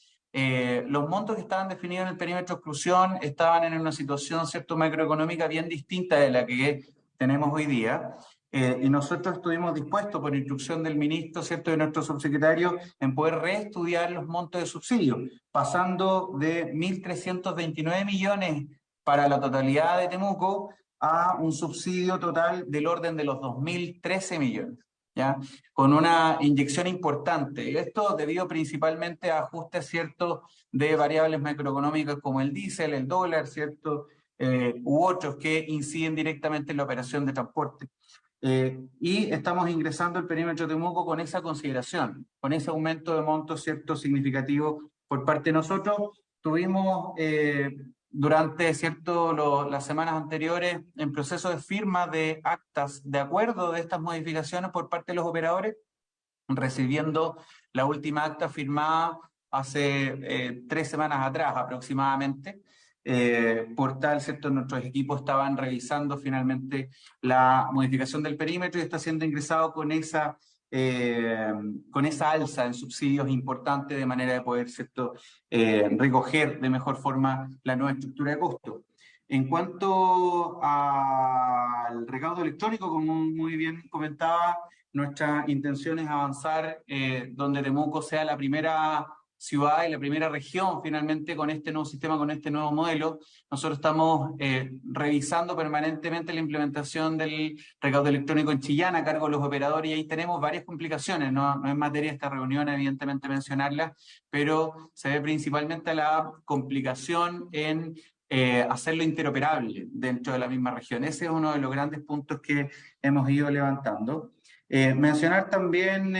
Los montos que estaban definidos en el perímetro de exclusión estaban en una situación, ¿cierto?, macroeconómica bien distinta de la que tenemos hoy día. Y nosotros estuvimos dispuestos, por instrucción del ministro, ¿cierto?, de nuestro subsecretario, en poder reestudiar los montos de subsidio, pasando de 1.329 millones para la totalidad de Temuco a un subsidio total del orden de los 2.013 millones. ¿Ya? Con una inyección importante. Esto debido principalmente a ajustes, ¿cierto?, de variables macroeconómicas como el diésel, el dólar, ¿cierto?, u otros que inciden directamente en la operación de transporte. Y estamos ingresando el perímetro de Temuco con esa consideración, con ese aumento de montos, ¿cierto?, significativo por parte de nosotros. Tuvimos durante, ¿cierto?, las semanas anteriores en proceso de firma de actas de acuerdo de estas modificaciones por parte de los operadores, recibiendo la última acta firmada hace 3 semanas atrás aproximadamente. Por tal, ¿cierto?, nuestros equipos estaban revisando finalmente la modificación del perímetro y está siendo ingresado con esa alza en subsidios importante de manera de poder, ¿cierto?, recoger de mejor forma la nueva estructura de costo. En cuanto al recaudo electrónico, como muy bien comentaba, nuestra intención es avanzar donde Temuco sea la primera ciudad y la primera región finalmente con este nuevo sistema, con este nuevo modelo. Nosotros estamos revisando permanentemente la implementación del recaudo electrónico en Chillán a cargo de los operadores y ahí tenemos varias complicaciones. No es materia de esta reunión evidentemente mencionarlas, pero se ve principalmente la complicación en hacerlo interoperable dentro de la misma región. Ese es uno de los grandes puntos que hemos ido levantando. Mencionar también,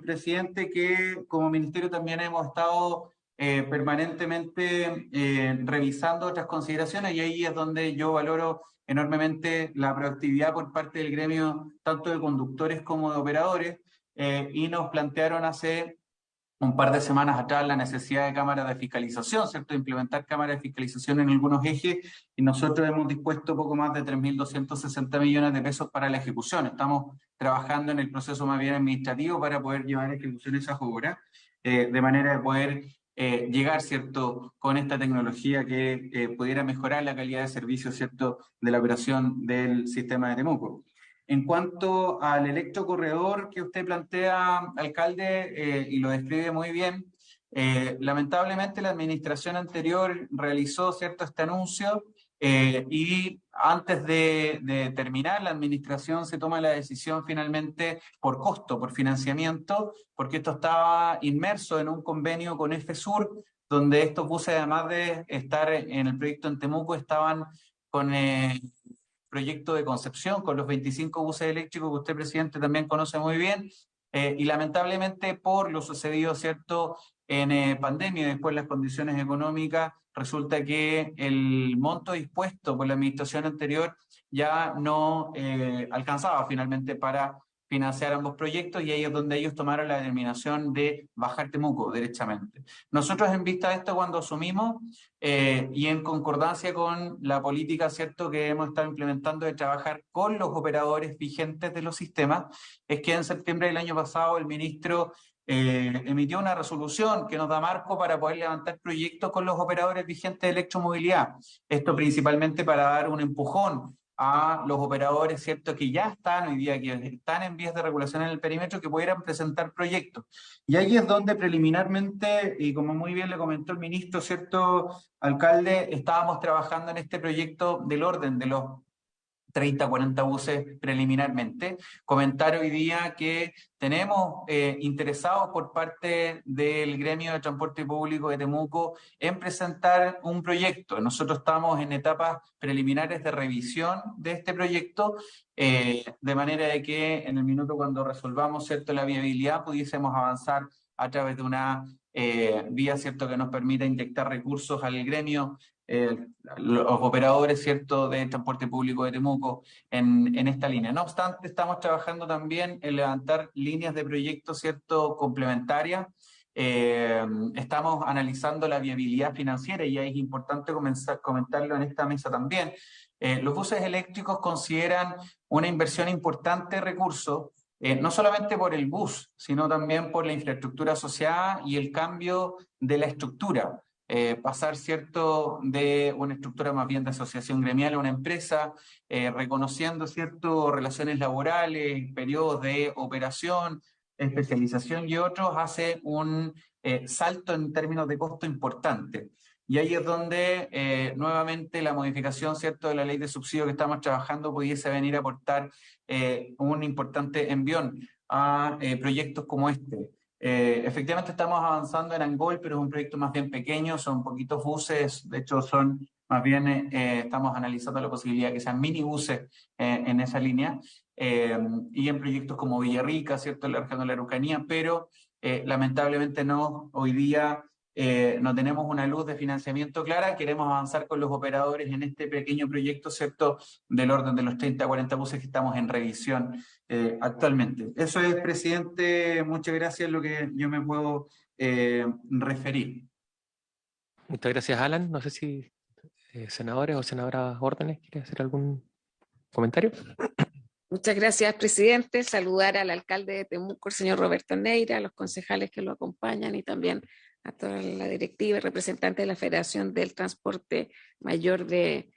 presidente, que como ministerio también hemos estado permanentemente revisando otras consideraciones y ahí es donde yo valoro enormemente la proactividad por parte del gremio, tanto de conductores como de operadores, y nos plantearon hace un par de semanas atrás la necesidad de cámaras de fiscalización, ¿cierto? Implementar cámaras de fiscalización en algunos ejes y nosotros hemos dispuesto poco más de 3.260 millones de pesos para la ejecución. Estamos trabajando en el proceso más bien administrativo para poder llevar a ejecución esas obras, de manera de poder llegar, ¿cierto?, con esta tecnología que pudiera mejorar la calidad de servicio, ¿cierto?, de la operación del sistema de Temuco. En cuanto al electrocorredor que usted plantea, alcalde, y lo describe muy bien, lamentablemente la administración anterior realizó, ¿cierto?, este anuncio y antes de terminar la administración se toma la decisión finalmente por costo, por financiamiento, porque esto estaba inmerso en un convenio con FSUR, donde estos buses, además de estar en el proyecto en Temuco, estaban con proyecto de Concepción, con los 25 buses eléctricos que usted, presidente, también conoce muy bien, y lamentablemente por lo sucedido, ¿cierto?, en pandemia y después las condiciones económicas, resulta que el monto dispuesto por la administración anterior ya no alcanzaba finalmente para financiar ambos proyectos y ahí es donde ellos tomaron la determinación de bajar Temuco derechamente. Nosotros en vista de esto cuando asumimos y en concordancia con la política, ¿cierto?, que hemos estado implementando de trabajar con los operadores vigentes de los sistemas, es que en septiembre del año pasado el ministro emitió una resolución que nos da marco para poder levantar proyectos con los operadores vigentes de electromovilidad. Esto principalmente para dar un empujón a los operadores, ¿cierto?, que ya están hoy día, que están en vías de regulación en el perímetro, que pudieran presentar proyectos. Y ahí es donde preliminarmente, y como muy bien le comentó el ministro, ¿cierto?, alcalde, estábamos trabajando en este proyecto del orden de los 30, 40 buses preliminarmente. Comentar hoy día que tenemos interesados por parte del gremio de transporte público de Temuco en presentar un proyecto. Nosotros estamos en etapas preliminares de revisión de este proyecto, de manera de que en el minuto cuando resolvamos, ¿cierto?, la viabilidad, pudiésemos avanzar a través de una vía, ¿cierto?, que nos permita inyectar recursos al gremio, los operadores, ¿cierto?, de transporte público de Temuco en esta línea. No obstante, estamos trabajando también en levantar líneas de proyectos, ¿cierto?, complementarias. Estamos analizando la viabilidad financiera y ahí es importante comentarlo en esta mesa también. Los buses eléctricos consideran una inversión importante de recursos, no solamente por el bus, sino también por la infraestructura asociada y el cambio de la estructura. Pasar, ¿cierto?, de una estructura más bien de asociación gremial a una empresa, reconociendo, ¿cierto?, relaciones laborales, periodos de operación, especialización y otros, hace un salto en términos de costo importante. Y ahí es donde nuevamente la modificación, ¿cierto?, de la ley de subsidio que estamos trabajando pudiese venir a aportar un importante envión a proyectos como este. Efectivamente estamos avanzando en Angol, pero es un proyecto más bien pequeño, son poquitos buses, de hecho son más bien, estamos analizando la posibilidad de que sean minibuses en esa línea, y en proyectos como Villarrica, ¿cierto?, en la región de la Araucanía, pero lamentablemente no, hoy día no tenemos una luz de financiamiento clara, queremos avanzar con los operadores en este pequeño proyecto, ¿cierto?, del orden de los 30 a 40 buses que estamos en revisión actualmente. Eso es, presidente, muchas gracias, lo que yo me puedo referir. Muchas gracias, Alan. No sé si senadores o senadoras Órdenes quiere hacer algún comentario. Muchas gracias, presidente. Saludar al alcalde de Temuco, el señor Roberto Neira, a los concejales que lo acompañan y también a toda la directiva y representante de la Federación del Transporte Mayor de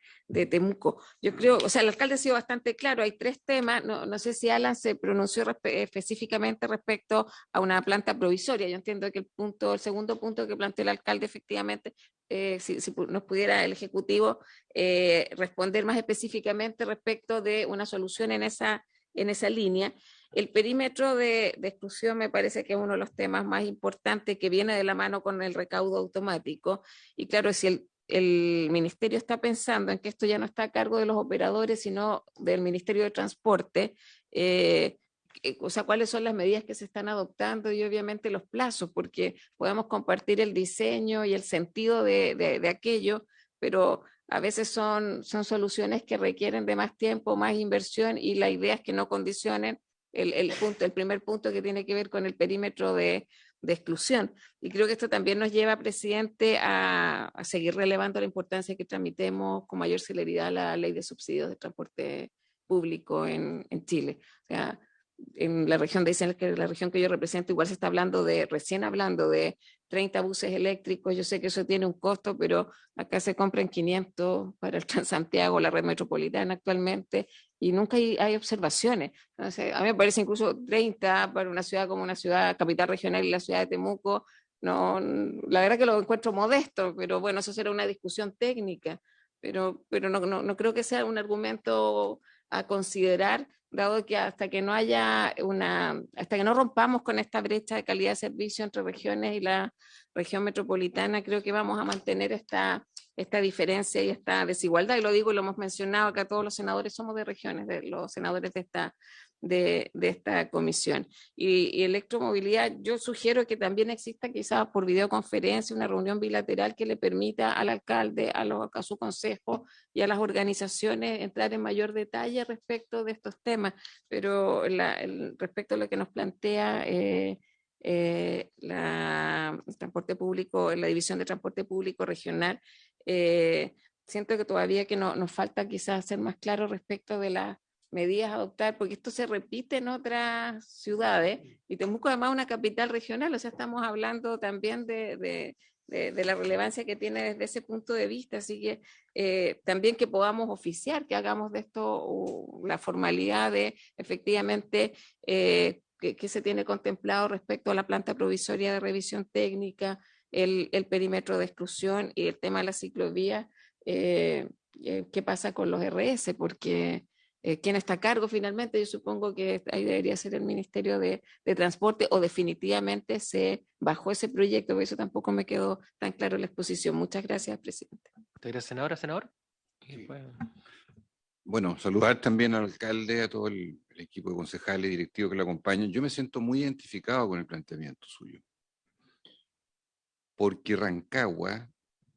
Temuco. Yo creo, o sea, el alcalde ha sido bastante claro, hay tres temas, no sé si Alan se pronunció específicamente respecto a una planta provisoria. Yo entiendo que el segundo punto que planteó el alcalde, efectivamente, si nos pudiera el Ejecutivo responder más específicamente respecto de una solución en esa línea. El perímetro de exclusión me parece que es uno de los temas más importantes, que viene de la mano con el recaudo automático. Y claro, si el ministerio está pensando en que esto ya no está a cargo de los operadores, sino del Ministerio de Transporte, o sea, cuáles son las medidas que se están adoptando y obviamente los plazos, porque podemos compartir el diseño y el sentido de aquello, pero a veces son soluciones que requieren de más tiempo, más inversión, y la idea es que no condicionen el primer punto, que tiene que ver con el perímetro de exclusión. Y creo que esto también nos lleva, presidente, a seguir relevando la importancia de que tramitemos con mayor celeridad la ley de subsidios de transporte público en Chile. O sea, en la región de Aysén, que es la región que yo represento, igual se está recién hablando de 30 buses eléctricos. Yo sé que eso tiene un costo, pero acá se compran 500 para el Transantiago, la red metropolitana actualmente, y nunca hay observaciones. Entonces, a mí me parece incluso 30 para una ciudad como una ciudad capital regional y la ciudad de Temuco. No, la verdad que lo encuentro modesto, pero bueno, eso será una discusión técnica, pero no creo que sea un argumento a considerar, dado que hasta que no rompamos con esta brecha de calidad de servicio entre regiones y la región metropolitana, creo que vamos a mantener esta diferencia y esta desigualdad. Y lo digo y lo hemos mencionado acá, todos los senadores somos de regiones, los senadores de esta comisión. Y electromovilidad, yo sugiero que también exista quizás por videoconferencia una reunión bilateral que le permita al alcalde, a su consejo y a las organizaciones entrar en mayor detalle respecto de estos temas. Pero respecto a lo que nos plantea el transporte público, la División de Transporte Público Regional, siento que todavía que nos falta quizás ser más claro respecto de las medidas a adoptar, porque esto se repite en otras ciudades, y Temuco además es una capital regional, o sea, estamos hablando también de de la relevancia que tiene desde ese punto de vista. Así que también que podamos oficiar, que hagamos de esto la formalidad de efectivamente que se tiene contemplado respecto a la planta provisoria de revisión técnica, el perímetro de exclusión y el tema de la ciclovía. ¿Qué pasa con los RS? Porque ¿quién está a cargo finalmente? Yo supongo que ahí debería ser el Ministerio de Transporte, o definitivamente se bajó ese proyecto, porque eso tampoco me quedó tan claro en la exposición. Muchas gracias, presidente. Muchas gracias, senadora. Senador. Sí. Bueno, saludar también al alcalde, a todo el equipo de concejales y directivos que lo acompañan. Yo me siento muy identificado con el planteamiento suyo, porque Rancagua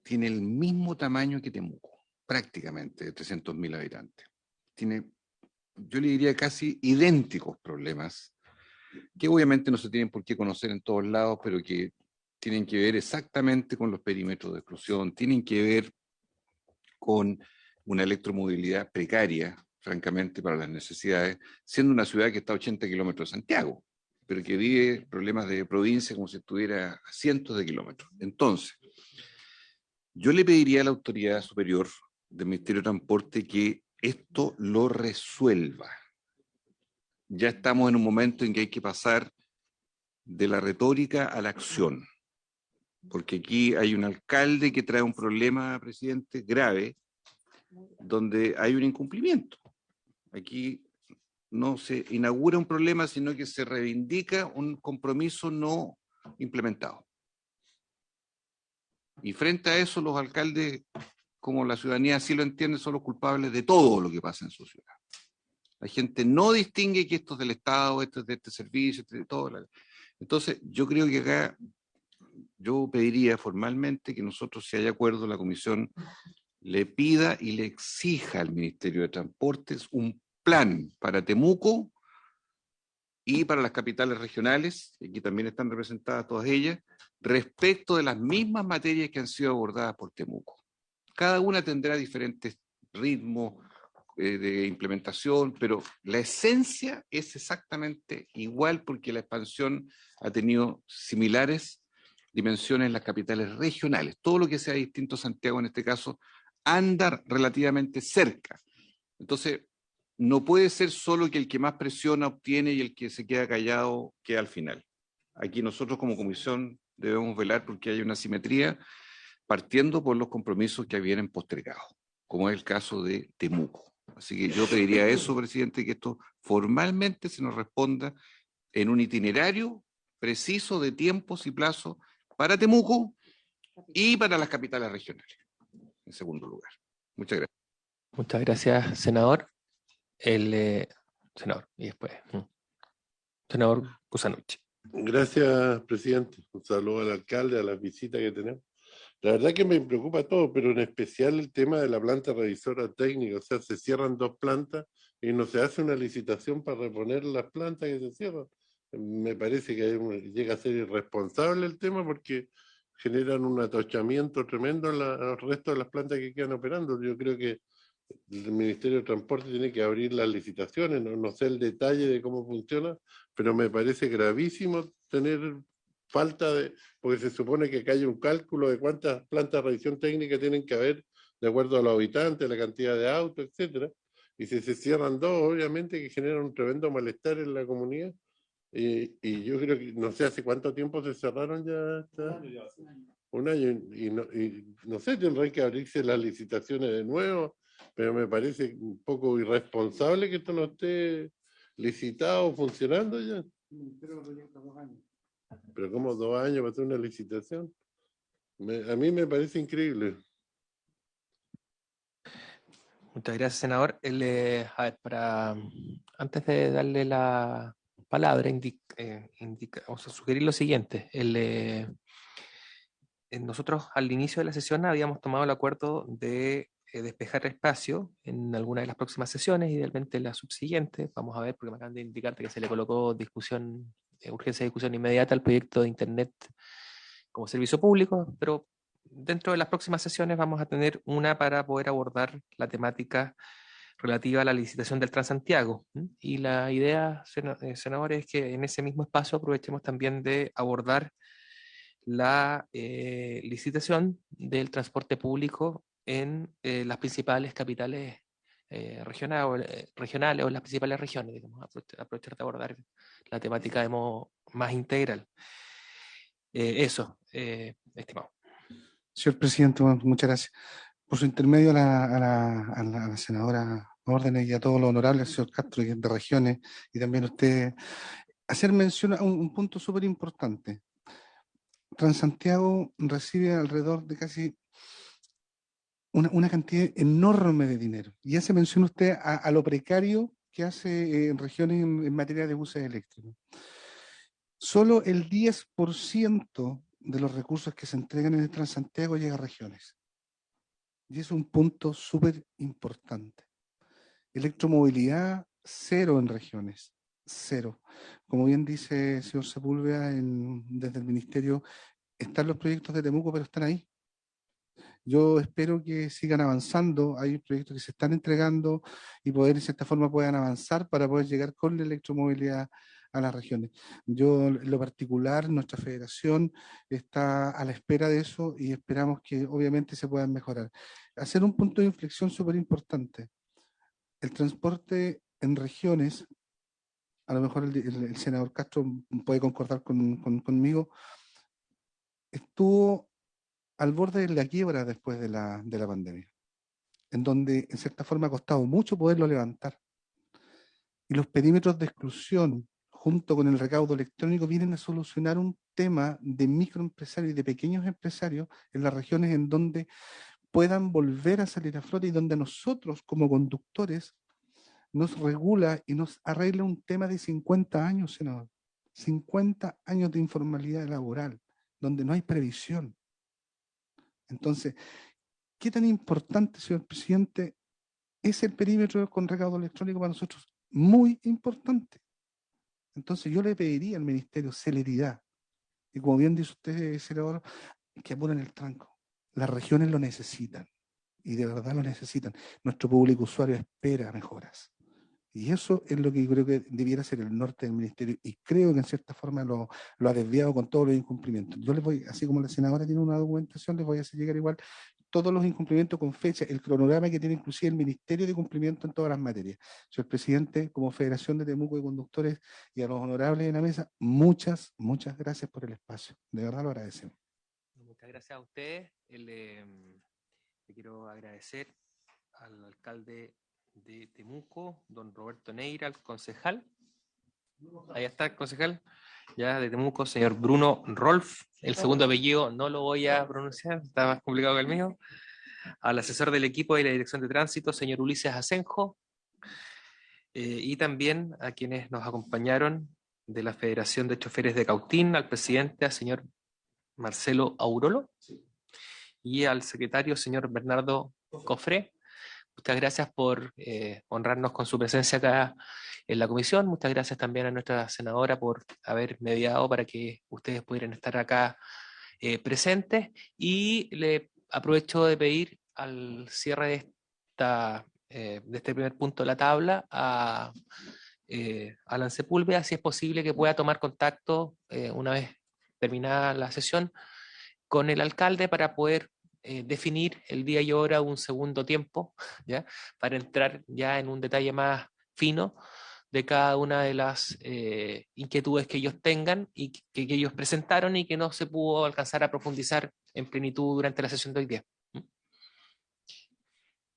tiene el mismo tamaño que Temuco, prácticamente, de 300.000 habitantes. Tiene, yo le diría, casi idénticos problemas, que obviamente no se tienen por qué conocer en todos lados, pero que tienen que ver exactamente con los perímetros de exclusión, tienen que ver con una electromovilidad precaria, francamente, para las necesidades, siendo una ciudad que está a 80 kilómetros de Santiago, pero que vive problemas de provincia como si estuviera a cientos de kilómetros. Entonces, yo le pediría a la autoridad superior del Ministerio de Transporte que esto lo resuelva. Ya estamos en un momento en que hay que pasar de la retórica a la acción, porque aquí hay un alcalde que trae un problema, presidente, grave, donde hay un incumplimiento. Aquí no se inaugura un problema, sino que se reivindica un compromiso no implementado. Y frente a eso, los alcaldes, como la ciudadanía así lo entiende, son los culpables de todo lo que pasa en su ciudad. La gente no distingue que esto es del Estado, esto es de este servicio, esto es de todo. Entonces, yo creo que acá, yo pediría formalmente que nosotros, si hay acuerdo, la comisión le pida y le exija al Ministerio de Transportes un plan para Temuco y para las capitales regionales, aquí también están representadas todas ellas, respecto de las mismas materias que han sido abordadas por Temuco. Cada una tendrá diferentes ritmos de implementación, pero la esencia es exactamente igual, porque la expansión ha tenido similares dimensiones en las capitales regionales. Todo lo que sea distinto a Santiago en este caso anda relativamente cerca. Entonces, no puede ser solo que el que más presiona obtiene y el que se queda callado queda al final. Aquí nosotros como comisión debemos velar porque haya una simetría, partiendo por los compromisos que vienen postergados, como es el caso de Temuco. Así que yo pediría eso, presidente, que esto formalmente se nos responda en un itinerario preciso de tiempos y plazos para Temuco y para las capitales regionales, en segundo lugar. Muchas gracias. Muchas gracias, senador. Senador, y después. Senador Kusanuchi. Gracias, presidente. Un saludo al alcalde, a las visitas que tenemos. La verdad que me preocupa todo, pero en especial el tema de la planta revisora técnica. O sea, se cierran 2 plantas y no se hace una licitación para reponer las plantas que se cierran. Me parece que llega a ser irresponsable el tema, porque generan un atochamiento tremendo en el resto de las plantas que quedan operando. Yo creo que el Ministerio de Transporte tiene que abrir las licitaciones, no sé el detalle de cómo funciona, pero me parece gravísimo tener falta de, porque se supone que acá hay un cálculo de cuántas plantas de revisión técnica tienen que haber de acuerdo a los habitantes, la cantidad de autos, etcétera. Y si se cierran 2, obviamente que genera un tremendo malestar en la comunidad. Y yo creo que no sé hace cuánto tiempo se cerraron ya. Un año, y no sé, tendrán que abrirse las licitaciones de nuevo, pero me parece un poco irresponsable que esto no esté licitado, funcionando ya. Pero como 2 años para hacer una licitación, a mí me parece increíble. Muchas gracias, senador. A ver, antes de darle la palabra, vamos a sugerir lo siguiente. Nosotros al inicio de la sesión habíamos tomado el acuerdo de despejar espacio en alguna de las próximas sesiones, idealmente la subsiguiente. Vamos a ver, porque me acaban de indicarte que se le colocó urgencia de discusión inmediata al proyecto de Internet como servicio público, pero dentro de las próximas sesiones vamos a tener una para poder abordar la temática relativa a la licitación del Transantiago. Y la idea, senadores, es que en ese mismo espacio aprovechemos también de abordar la licitación del transporte público en las principales capitales regionales o en las principales regiones, digamos, aprovechar de abordar la temática de modo más integral. Eso, estimado. Señor presidente, bueno, muchas gracias. Por su intermedio a la senadora Órdenes y a todos los honorables, señor Castro, y de regiones, y también usted, hacer mención a un punto súper importante. Transantiago recibe alrededor de casi una cantidad enorme de dinero. Y hace mención usted a lo precario que hace en regiones en materia de buses eléctricos. Solo el 10% de los recursos que se entregan en el Transantiago llega a regiones. Y es un punto súper importante. Electromovilidad, cero en regiones, cero. Como bien dice el señor Sepúlveda, desde el ministerio están los proyectos de Temuco, pero están ahí. Yo espero que sigan avanzando, hay proyectos que se están entregando y poder, de cierta forma, puedan avanzar para poder llegar con la electromovilidad a las regiones. Yo, en lo particular, nuestra federación está a la espera de eso y esperamos que obviamente se puedan mejorar. Hacer un punto de inflexión súper importante. El transporte en regiones, a lo mejor el senador Castro puede concordar conmigo, estuvo al borde de la quiebra después de la pandemia, en donde en cierta forma ha costado mucho poderlo levantar. Y los perímetros de exclusión, junto con el recaudo electrónico, vienen a solucionar un tema de microempresarios y de pequeños empresarios en las regiones en donde puedan volver a salir a flote y donde nosotros como conductores nos regula y nos arregla un tema de 50 años, senador. 50 años de informalidad laboral, donde no hay previsión. Entonces, ¿qué tan importante, señor presidente, es el perímetro con recaudo electrónico para nosotros? Muy importante. Entonces, yo le pediría al ministerio celeridad. Y como bien dice usted, senador, que apuren el tranco. Las regiones lo necesitan. Y de verdad lo necesitan. Nuestro público usuario espera mejoras. Y eso es lo que creo que debiera ser el norte del ministerio. Y creo que en cierta forma lo ha desviado con todos los incumplimientos. Yo les voy, así como la senadora tiene una documentación, les voy a hacer llegar igual todos los incumplimientos con fecha, el cronograma que tiene inclusive el Ministerio de Cumplimiento en todas las materias. Señor presidente, como Federación de Temuco de Conductores y a los honorables en la mesa, muchas gracias por el espacio. De verdad lo agradecemos. Muchas gracias a ustedes. Le quiero agradecer al alcalde de Temuco, don Roberto Neira, al concejal. Ahí está el concejal, ya de Temuco, señor Bruno Rolf. El segundo apellido no lo voy a pronunciar, está más complicado que el mío. Al asesor del equipo de la Dirección de Tránsito, señor Ulises Asenjo. Y también a quienes nos acompañaron de la Federación de Choferes de Cautín, al presidente, al señor Marcelo Aurolo, y al secretario, señor Bernardo Cofré. Muchas gracias por honrarnos con su presencia acá en la comisión. Muchas gracias también a nuestra senadora por haber mediado para que ustedes pudieran estar acá presentes. Y le aprovecho de pedir al cierre de este primer punto de la tabla a Alan Sepúlveda, si es posible que pueda tomar contacto una vez terminada la sesión con el alcalde para poder definir el día y hora un segundo tiempo, ¿ya? Para entrar ya en un detalle más fino de cada una de las inquietudes que ellos tengan y que ellos presentaron y que no se pudo alcanzar a profundizar en plenitud durante la sesión de hoy día.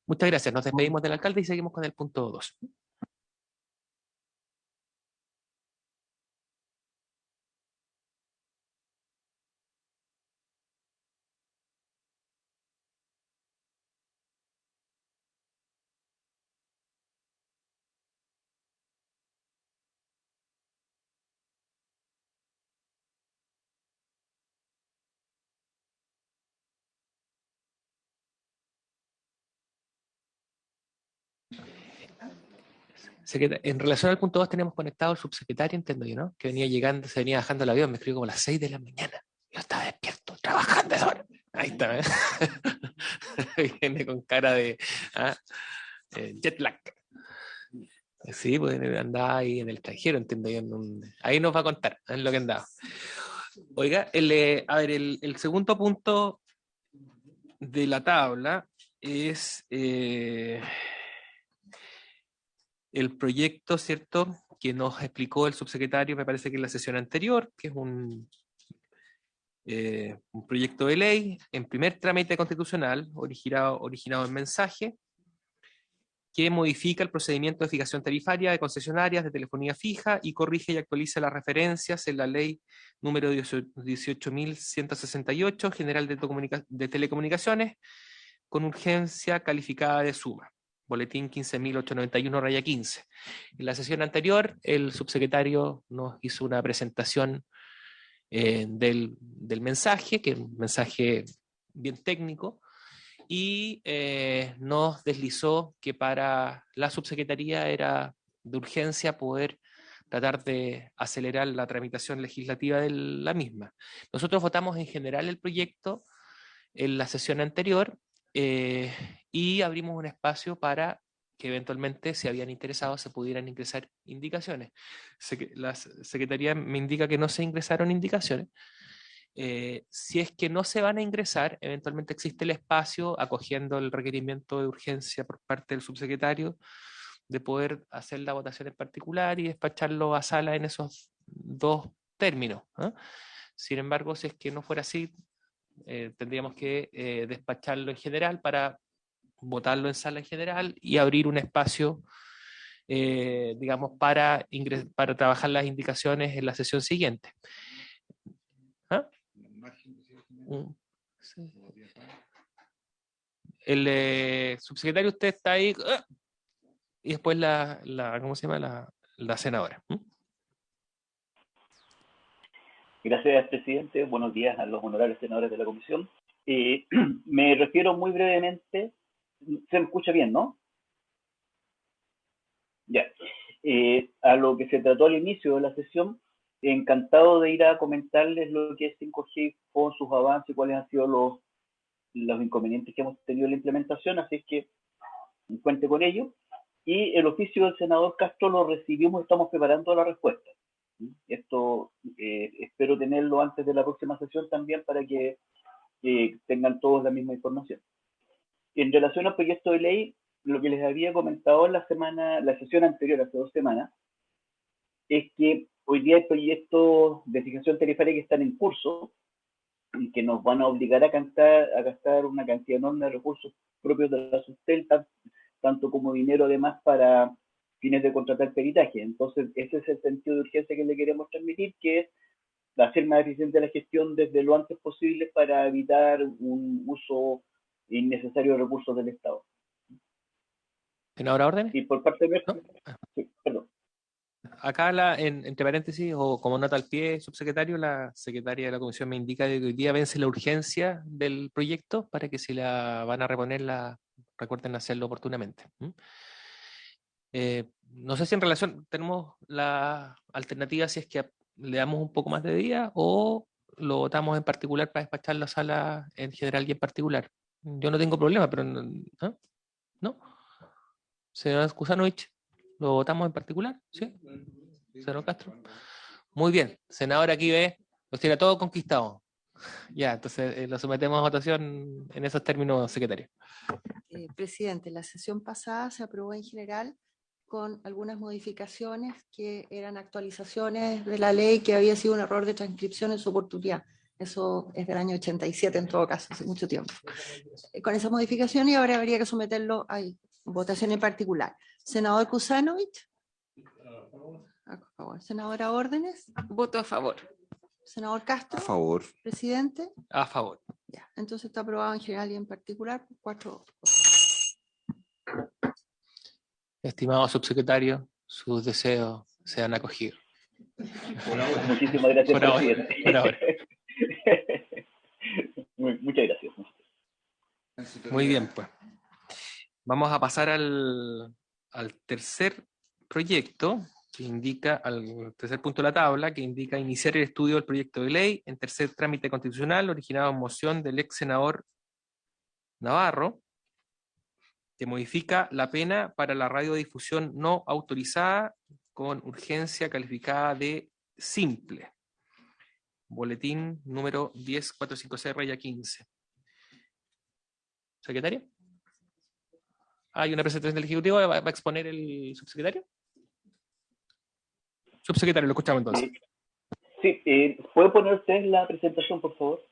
Muchas gracias. Nos despedimos del alcalde y seguimos con el punto 2. En relación al punto 2 tenemos conectado al subsecretario, entiendo yo, ¿no? Que venía llegando, se venía bajando el avión, me escribió como a las 6 de la mañana. Yo estaba despierto, trabajando esa hora. Ahí está, ¿eh? Viene con cara de jet lag. Sí, pues andaba ahí en el extranjero, entiendo yo. Ahí nos va a contar, es lo que andaba. Oiga, el segundo punto de la tabla es el proyecto, ¿cierto?, que nos explicó el subsecretario, me parece que en la sesión anterior, que es un proyecto de ley en primer trámite constitucional, originado en mensaje, que modifica el procedimiento de fijación tarifaria de concesionarias de telefonía fija y corrige y actualiza las referencias en la ley número 18.168, General de Telecomunicaciones, con urgencia calificada de suma. Boletín 15.891-15. En la sesión anterior, el subsecretario nos hizo una presentación del mensaje, que es un mensaje bien técnico, y nos deslizó que para la subsecretaría era de urgencia poder tratar de acelerar la tramitación legislativa de la misma. Nosotros votamos en general el proyecto en la sesión anterior y abrimos un espacio para que eventualmente, si habían interesado, se pudieran ingresar indicaciones. La Secretaría me indica que no se ingresaron indicaciones. Si es que no se van a ingresar, eventualmente existe el espacio, acogiendo el requerimiento de urgencia por parte del subsecretario, de poder hacer la votación en particular y despacharlo a sala en esos dos términos, ¿eh? Sin embargo, si es que no fuera así, tendríamos que despacharlo en general para votarlo en sala en general y abrir un espacio, digamos, para trabajar las indicaciones en la sesión siguiente. ¿Ah? Sí. El subsecretario, usted está ahí, y después ¿cómo se llama? La senadora. Gracias, presidente. Buenos días a los honorables senadores de la comisión. Me refiero muy brevemente, se me escucha bien, ¿no? Ya. A lo que se trató al inicio de la sesión, encantado de ir a comentarles lo que es 5G con sus avances y cuáles han sido los inconvenientes que hemos tenido en la implementación, así es que cuente con ello. Y el oficio del senador Castro lo recibimos, estamos preparando la respuesta. Esto espero tenerlo antes de la próxima sesión también para que tengan todos la misma información. En relación al proyecto de ley, lo que les había comentado en la sesión anterior, hace 2 semanas, es que hoy día hay proyectos de fijación tarifaria que están en curso y que nos van a obligar a gastar una cantidad enorme de recursos propios de la Sustel, tanto como dinero además para fines de contratar peritaje. Entonces, ese es el sentido de urgencia que le queremos transmitir, que es hacer más eficiente la gestión desde lo antes posible para evitar un uso innecesario de recursos del Estado. ¿Senadora órdenes? Y por parte de... ¿No? Sí, perdón. Acá, entre paréntesis, o como nota al pie, subsecretario, la secretaria de la comisión me indica que hoy día vence la urgencia del proyecto para que si la van a reponer, recuerden hacerlo oportunamente. No sé si en relación, tenemos la alternativa si es que le damos un poco más de día o lo votamos en particular para despachar la sala en general y en particular. Yo no tengo problema, pero ¿no? Señora Kusanovich, ¿lo votamos en particular? ¿Sí? Senador Castro. Muy bien, senador aquí ve, los tiene todo conquistado. Ya, entonces lo sometemos a votación en esos términos, secretario. Presidente, la sesión pasada se aprobó en general con algunas modificaciones que eran actualizaciones de la ley que había sido un error de transcripción en su oportunidad. Eso es del año 87 en todo caso, hace mucho tiempo. Con esa modificación y ahora habría que someterlo a votación en particular. Senador Kusanovich. A favor. Senadora Órdenes. Voto a favor. Senador Castro. A favor. Presidente. A favor. Ya, entonces está aprobado en general y en particular por 4 votos. Estimado subsecretario, sus deseos sean acogidos. Muchísimas gracias, presidente. Por ahora. Muchas gracias. Muy bien, pues. Vamos a pasar al tercer proyecto, que indica, al tercer punto de la tabla, que indica iniciar el estudio del proyecto de ley en tercer trámite constitucional, originado en moción del ex senador Navarro, que modifica la pena para la radiodifusión no autorizada con urgencia calificada de simple. boletín número 10456-15. ¿Secretaria? ¿Hay una presentación del Ejecutivo? ¿Va a exponer el subsecretario? Subsecretario, lo escuchamos entonces. Sí, ¿puede poner usted la presentación, por favor?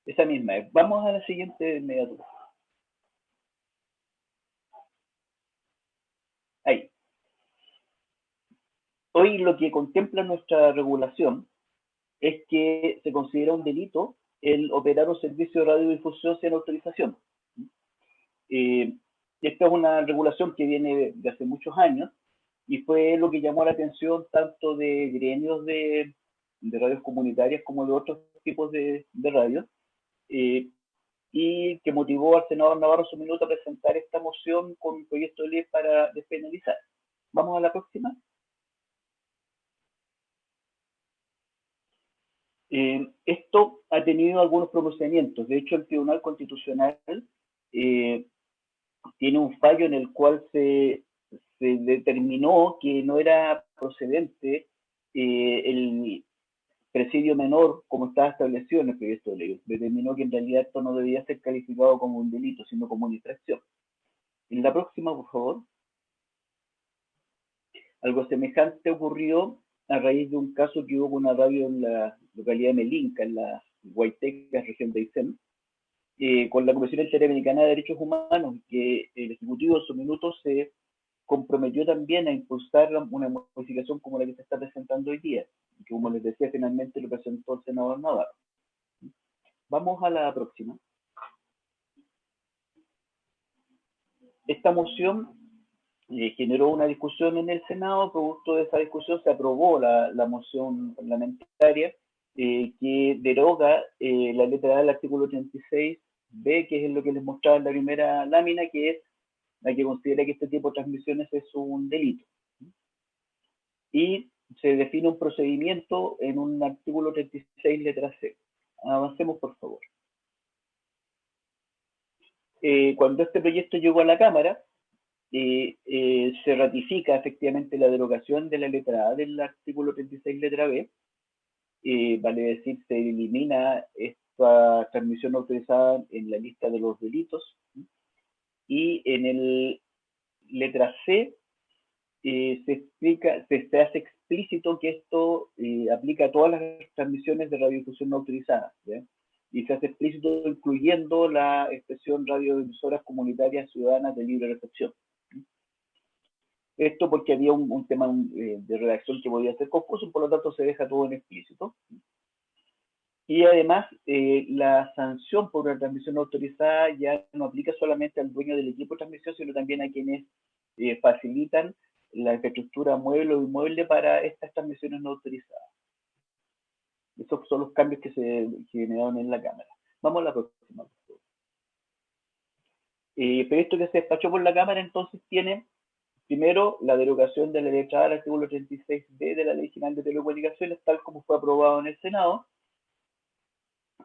Esa misma. Vamos a la siguiente inmediato. Ahí. Hoy lo que contempla nuestra regulación es que se considera un delito el operar un servicio de radiodifusión sin autorización. Esta es una regulación que viene de hace muchos años y fue lo que llamó la atención tanto de gremios de radios comunitarias como de otros tipos de radios, y que motivó al senador Navarro su minuto a presentar esta moción con un proyecto de ley para despenalizar. Vamos a la próxima. Esto ha tenido algunos procedimientos. De hecho, el Tribunal Constitucional tiene un fallo en el cual se determinó que no era procedente el presidio menor como estaba establecido en el proyecto de ley. Determinó que en realidad esto no debía ser calificado como un delito, sino como una infracción. En la próxima, por favor. Algo semejante ocurrió a raíz de un caso que hubo con una radio en la localidad de Melinca, en la Guayteca, región de Aysén, con la Comisión Interamericana de Derechos Humanos, que el Ejecutivo en su minuto se comprometió también a impulsar una modificación como la que se está presentando hoy día, que como les decía, finalmente lo presentó el senador Navarro. Vamos a la próxima. Esta moción generó una discusión en el Senado. Producto de esa discusión se aprobó la moción parlamentaria que deroga la letra A del artículo 36b, que es lo que les mostraba en la primera lámina, que es la que considera que este tipo de transmisiones es un delito. Y se define un procedimiento en un artículo 36, letra C. Avancemos, por favor. Cuando este proyecto llegó a la Cámara, se ratifica efectivamente la derogación de la letra A del artículo 36, letra B. Vale decir, se elimina esta transmisión autorizada en la lista de los delitos. Y en el letra C se hace explícito que esto aplica a todas las transmisiones de radiodifusión no autorizadas, ¿ya? Y se hace explícito incluyendo la expresión radioemisoras comunitarias ciudadanas de libre recepción. Esto porque había un tema de redacción que podía ser confuso, por lo tanto se deja todo en explícito. Y además, la sanción por una transmisión no autorizada ya no aplica solamente al dueño del equipo de transmisión, sino también a quienes facilitan la infraestructura mueble o inmueble para estas transmisiones no autorizadas. Esos son los cambios que se generaron en la Cámara. Vamos a la próxima. Pero esto que se despachó por la Cámara entonces tiene, primero, la derogación de la letra A del artículo 36b de la Ley General de Telecomunicaciones, tal como fue aprobado en el Senado.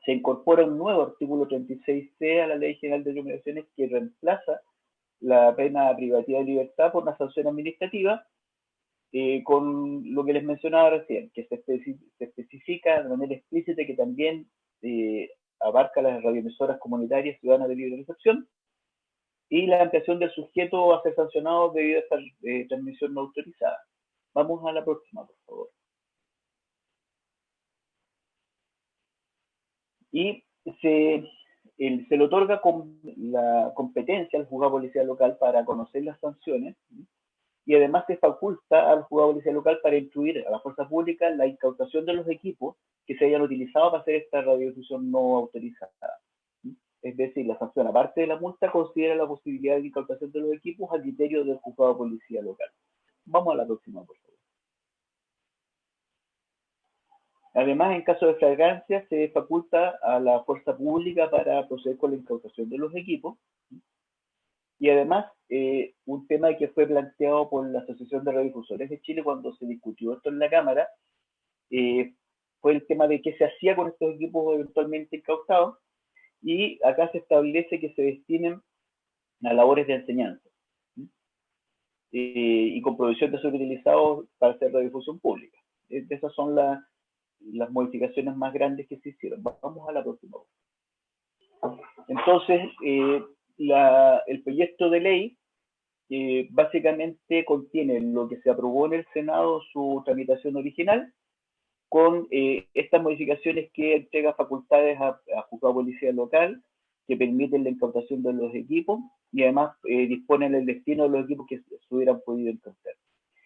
Se incorpora un nuevo artículo 36c a la Ley General de Telecomunicaciones que reemplaza la pena privativa de libertad por una sanción administrativa, con lo que les mencionaba recién, que se especifica de manera explícita que también abarca las radioemisoras comunitarias ciudadanas de libre recepción, y la ampliación del sujeto a ser sancionado debido a esta transmisión no autorizada. Vamos a la próxima, por favor. Y se le otorga la competencia al juzgado policial local para conocer las sanciones, y además se faculta al juzgado policial local para instruir a la fuerza pública la incautación de los equipos que se hayan utilizado para hacer esta radiodifusión no autorizada. Es decir, la sanción, aparte de la multa, considera la posibilidad de incautación de los equipos a criterio del juzgado policial local. Vamos a la próxima, por favor. Además, en caso de flagrancia, se faculta a la fuerza pública para proceder con la incautación de los equipos. Y además, un tema que fue planteado por la Asociación de Radiodifusores de Chile cuando se discutió esto en la Cámara, fue el tema de qué se hacía con estos equipos eventualmente incautados, y acá se establece que se destinen a labores de enseñanza y con provisión de ser utilizados para hacer radiodifusión pública. Esas son las modificaciones más grandes que se hicieron. Vamos a la próxima. Entonces, el proyecto de ley básicamente contiene lo que se aprobó en el Senado, su tramitación original, con estas modificaciones que entrega facultades a juzgado de policía local, que permiten la incautación de los equipos y además disponen el destino de los equipos que se hubieran podido incautar.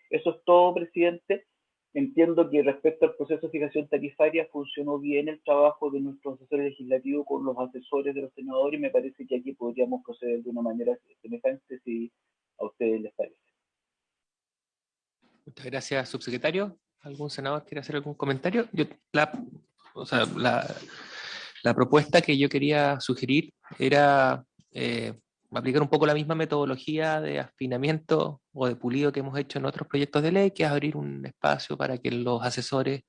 Eso es todo, presidente. Entiendo que respecto al proceso de fijación tarifaria funcionó bien el trabajo de nuestro asesor legislativo con los asesores de los senadores, y me parece que aquí podríamos proceder de una manera semejante si a ustedes les parece. Muchas gracias, subsecretario. ¿Algún senador quiere hacer algún comentario? La propuesta que yo quería sugerir era aplicar un poco la misma metodología de afinamiento o de pulido que hemos hecho en otros proyectos de ley, que es abrir un espacio para que los asesores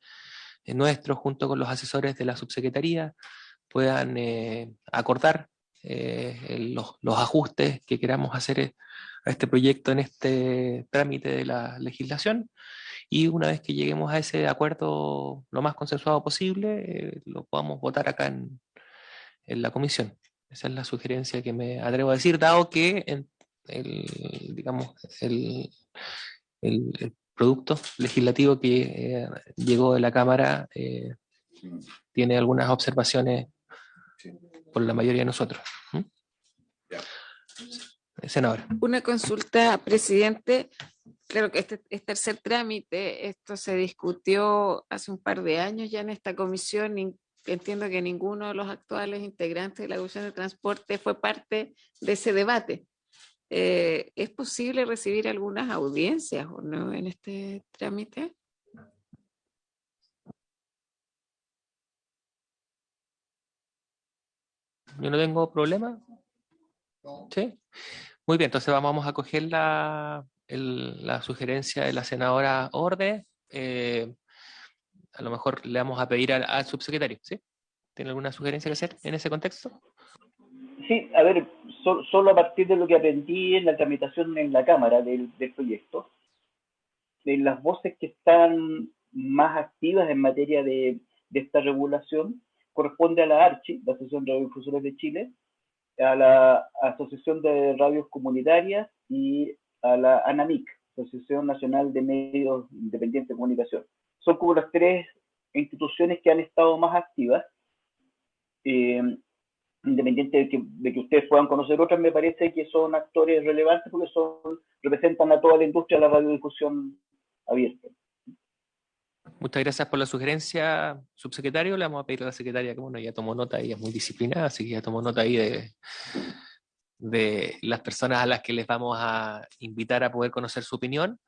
nuestros, junto con los asesores de la subsecretaría, puedan acordar los ajustes que queramos hacer a este proyecto en este trámite de la legislación, y una vez que lleguemos a ese acuerdo lo más consensuado posible, lo podamos votar acá en la comisión. Esa es la sugerencia que me atrevo a decir, dado que el producto legislativo que llegó de la Cámara tiene algunas observaciones por la mayoría de nosotros. Senadora. Una consulta, presidente. Claro que este tercer trámite, esto se discutió hace un par de años ya en esta comisión. Entiendo que ninguno de los actuales integrantes de la Comisión de Transporte fue parte de ese debate. ¿Es posible recibir algunas audiencias o no en este trámite? Yo no tengo problema. Sí. Muy bien, entonces vamos a coger la sugerencia de la senadora Orde. A lo mejor le vamos a pedir al subsecretario, ¿sí? ¿Tiene alguna sugerencia que hacer en ese contexto? Sí, a ver, solo a partir de lo que aprendí en la tramitación en la Cámara del proyecto, de las voces que están más activas en materia de esta regulación, corresponde a la ARCHI, la Asociación de Radiodifusores de Chile, a la Asociación de Radios Comunitarias y a la ANAMIC, Asociación Nacional de Medios Independientes de Comunicación. Son como las tres instituciones que han estado más activas. Independiente de que ustedes puedan conocer otras, me parece que son actores relevantes porque representan a toda la industria de la radiodifusión abierta. Muchas gracias por la sugerencia, subsecretario. Le vamos a pedir a la secretaria que, bueno, ya tomó nota, ella es muy disciplinada, así que ya tomó nota ahí de las personas a las que les vamos a invitar a poder conocer su opinión,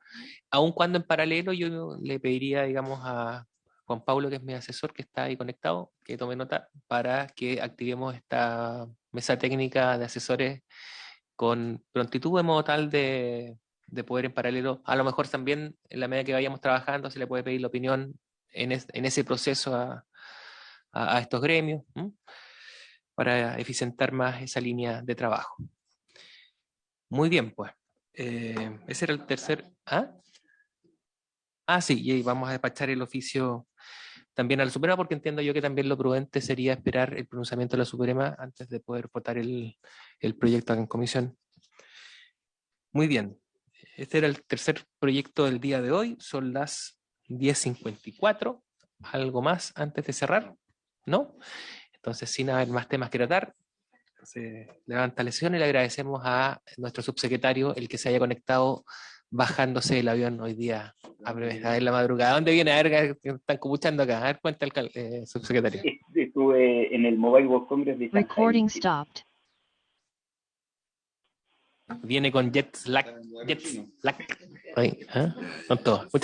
aun cuando en paralelo yo le pediría, digamos, a Juan Pablo, que es mi asesor, que está ahí conectado, que tome nota para que activemos esta mesa técnica de asesores con prontitud, de modo tal de poder en paralelo, a lo mejor también en la medida que vayamos trabajando se le puede pedir la opinión en ese proceso a estos gremios, para eficientar más esa línea de trabajo. Muy bien, pues. Ese era el tercer... sí, y vamos a despachar el oficio también a la Suprema, porque entiendo yo que también lo prudente sería esperar el pronunciamiento de la Suprema antes de poder votar el proyecto en comisión. Muy bien. Este era el tercer proyecto del día de hoy. Son las 10:54. ¿Algo más antes de cerrar? ¿No? Entonces, sin haber más temas que tratar, se levanta la sesión y le agradecemos a nuestro subsecretario el que se haya conectado bajándose del avión hoy día a ver la madrugada. ¿Dónde viene? A ver, están escuchando acá. A ver, cuenta el subsecretario. Estuve en el Mobile World Congress de Shanghai. Recording stopped. Viene con jet lag. Con todo.